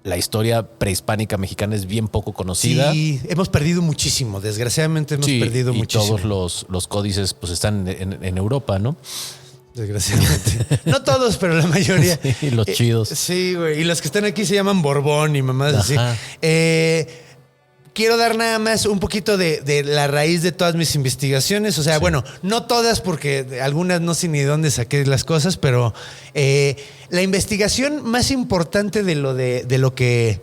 La historia prehispánica mexicana es bien poco conocida. Sí, hemos perdido muchísimo. Desgraciadamente hemos perdido muchísimo. Y todos los códices pues están en Europa, ¿no? Desgraciadamente. No todos, pero la mayoría. Sí, los chidos. Sí, güey. Y los que están aquí se llaman Borbón y mamás así. Quiero dar nada más un poquito de la raíz de todas mis investigaciones. O sea, bueno, no todas porque algunas no sé ni de dónde saqué las cosas, pero la investigación más importante de lo que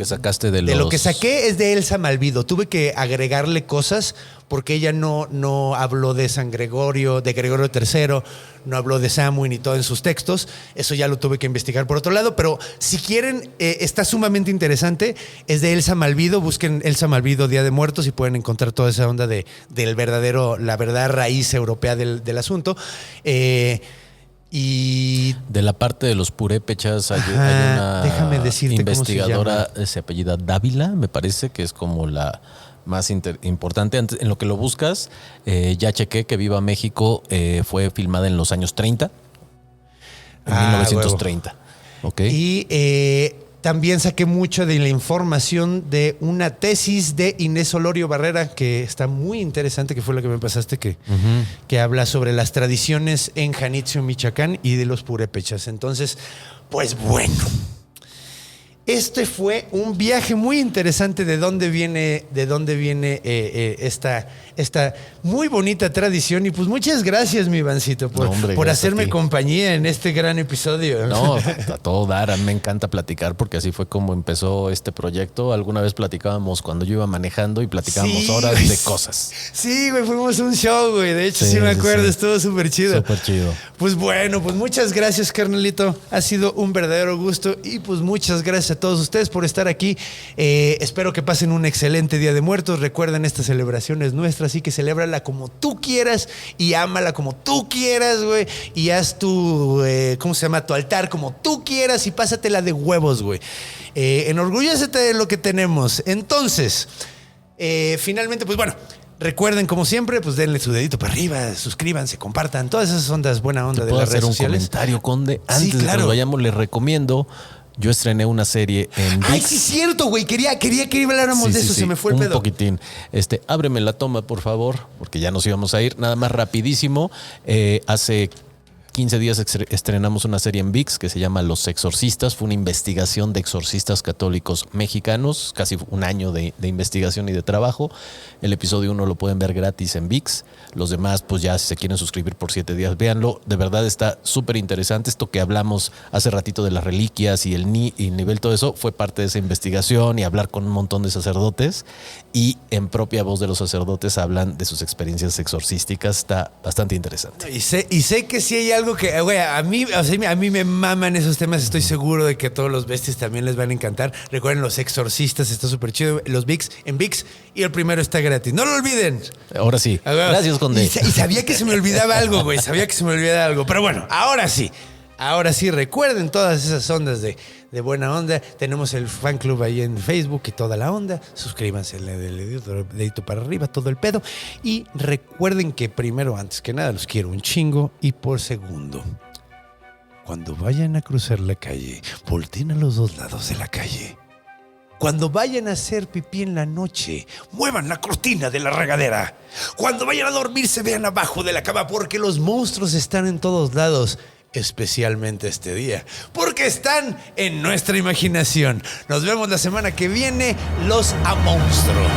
sacaste de lo que saqué es de Elsa Malvido. Tuve que agregarle cosas porque ella no habló de San Gregorio, de Gregorio III, no habló de Samhain y todo en sus textos. Eso ya lo tuve que investigar por otro lado, pero si quieren, está sumamente interesante. Es de Elsa Malvido. Busquen Elsa Malvido Día de Muertos y pueden encontrar toda esa onda la verdadera raíz europea del asunto. Y de la parte de los purépechas hay una investigadora, se apellida Dávila, me parece que es como la más importante. En lo que lo buscas, ya chequé que Viva México fue filmada en los años 30, en 1930. Okay. Y también saqué mucho de la información de una tesis de Inés Olorio Barrera, que está muy interesante, que fue la que me pasaste, que habla sobre las tradiciones en Janitzio, Michoacán y de los purépechas. Entonces, pues bueno, este fue un viaje muy interesante de dónde viene esta muy bonita tradición. Y pues muchas gracias, mi Ivancito, por hacerme compañía en este gran episodio. No, a todo dar. Me encanta platicar porque así fue como empezó este proyecto. Alguna vez platicábamos cuando yo iba manejando y platicábamos horas de cosas. Sí, güey, fuimos a un show, güey. De hecho, sí me acuerdo, estuvo súper chido. Súper chido. Pues bueno, pues muchas gracias, carnalito. Ha sido un verdadero gusto y pues muchas gracias a todos ustedes por estar aquí. Espero que pasen un excelente Día de Muertos. Recuerden, esta celebración es nuestra, así que celébrala como tú quieras y ámala como tú quieras, güey. Y haz tu, tu altar como tú quieras y pásatela de huevos, güey. Enorgullécete de lo que tenemos. Entonces, finalmente, pues bueno, recuerden, como siempre, pues denle su dedito para arriba, suscríbanse, compartan, todas esas ondas, buena onda de las redes sociales. ¿Puedo hacer un comentario, Conde? Antes de que nos vayamos, les recomiendo... Yo estrené una serie en ViX. Ay, sí es cierto, güey. Quería que habláramos de eso. Se me fue el pedo. Un poquitín. Ábreme la toma, por favor, porque ya nos íbamos a ir. Nada más rapidísimo. Hace 15 días estrenamos una serie en ViX que se llama Los Exorcistas. Fue una investigación de exorcistas católicos mexicanos. Casi un año de investigación y de trabajo. El episodio 1 lo pueden ver gratis en ViX. Los demás, pues ya si se quieren suscribir por 7 días, véanlo. De verdad está súper interesante. Esto que hablamos hace ratito de las reliquias y el nivel, todo eso, fue parte de esa investigación y hablar con un montón de sacerdotes. Y en propia voz de los sacerdotes hablan de sus experiencias exorcísticas. Está bastante interesante. Y sé que sí hay algo que, güey, a mí me maman esos temas. Estoy seguro de que a todos los bestias también les van a encantar. Recuerden, Los Exorcistas, está súper chido. Los ViX, en ViX, y el primero está gratis. ¡No lo olviden! Ahora sí. Gracias, Conde. Y sabía que se me olvidaba algo, güey. Pero bueno, ahora sí. Ahora sí, recuerden todas esas ondas de buena onda. Tenemos el fan club ahí en Facebook y toda la onda. Suscríbanse, le dedito para arriba, todo el pedo. Y recuerden que primero, antes que nada, los quiero un chingo. Y por segundo, cuando vayan a cruzar la calle, volteen a los dos lados de la calle. Cuando vayan a hacer pipí en la noche, muevan la cortina de la regadera. Cuando vayan a dormir, se vean abajo de la cama, porque los monstruos están en todos lados. Especialmente este día, porque están en nuestra imaginación. Nos vemos la semana que viene. Los amonstruos.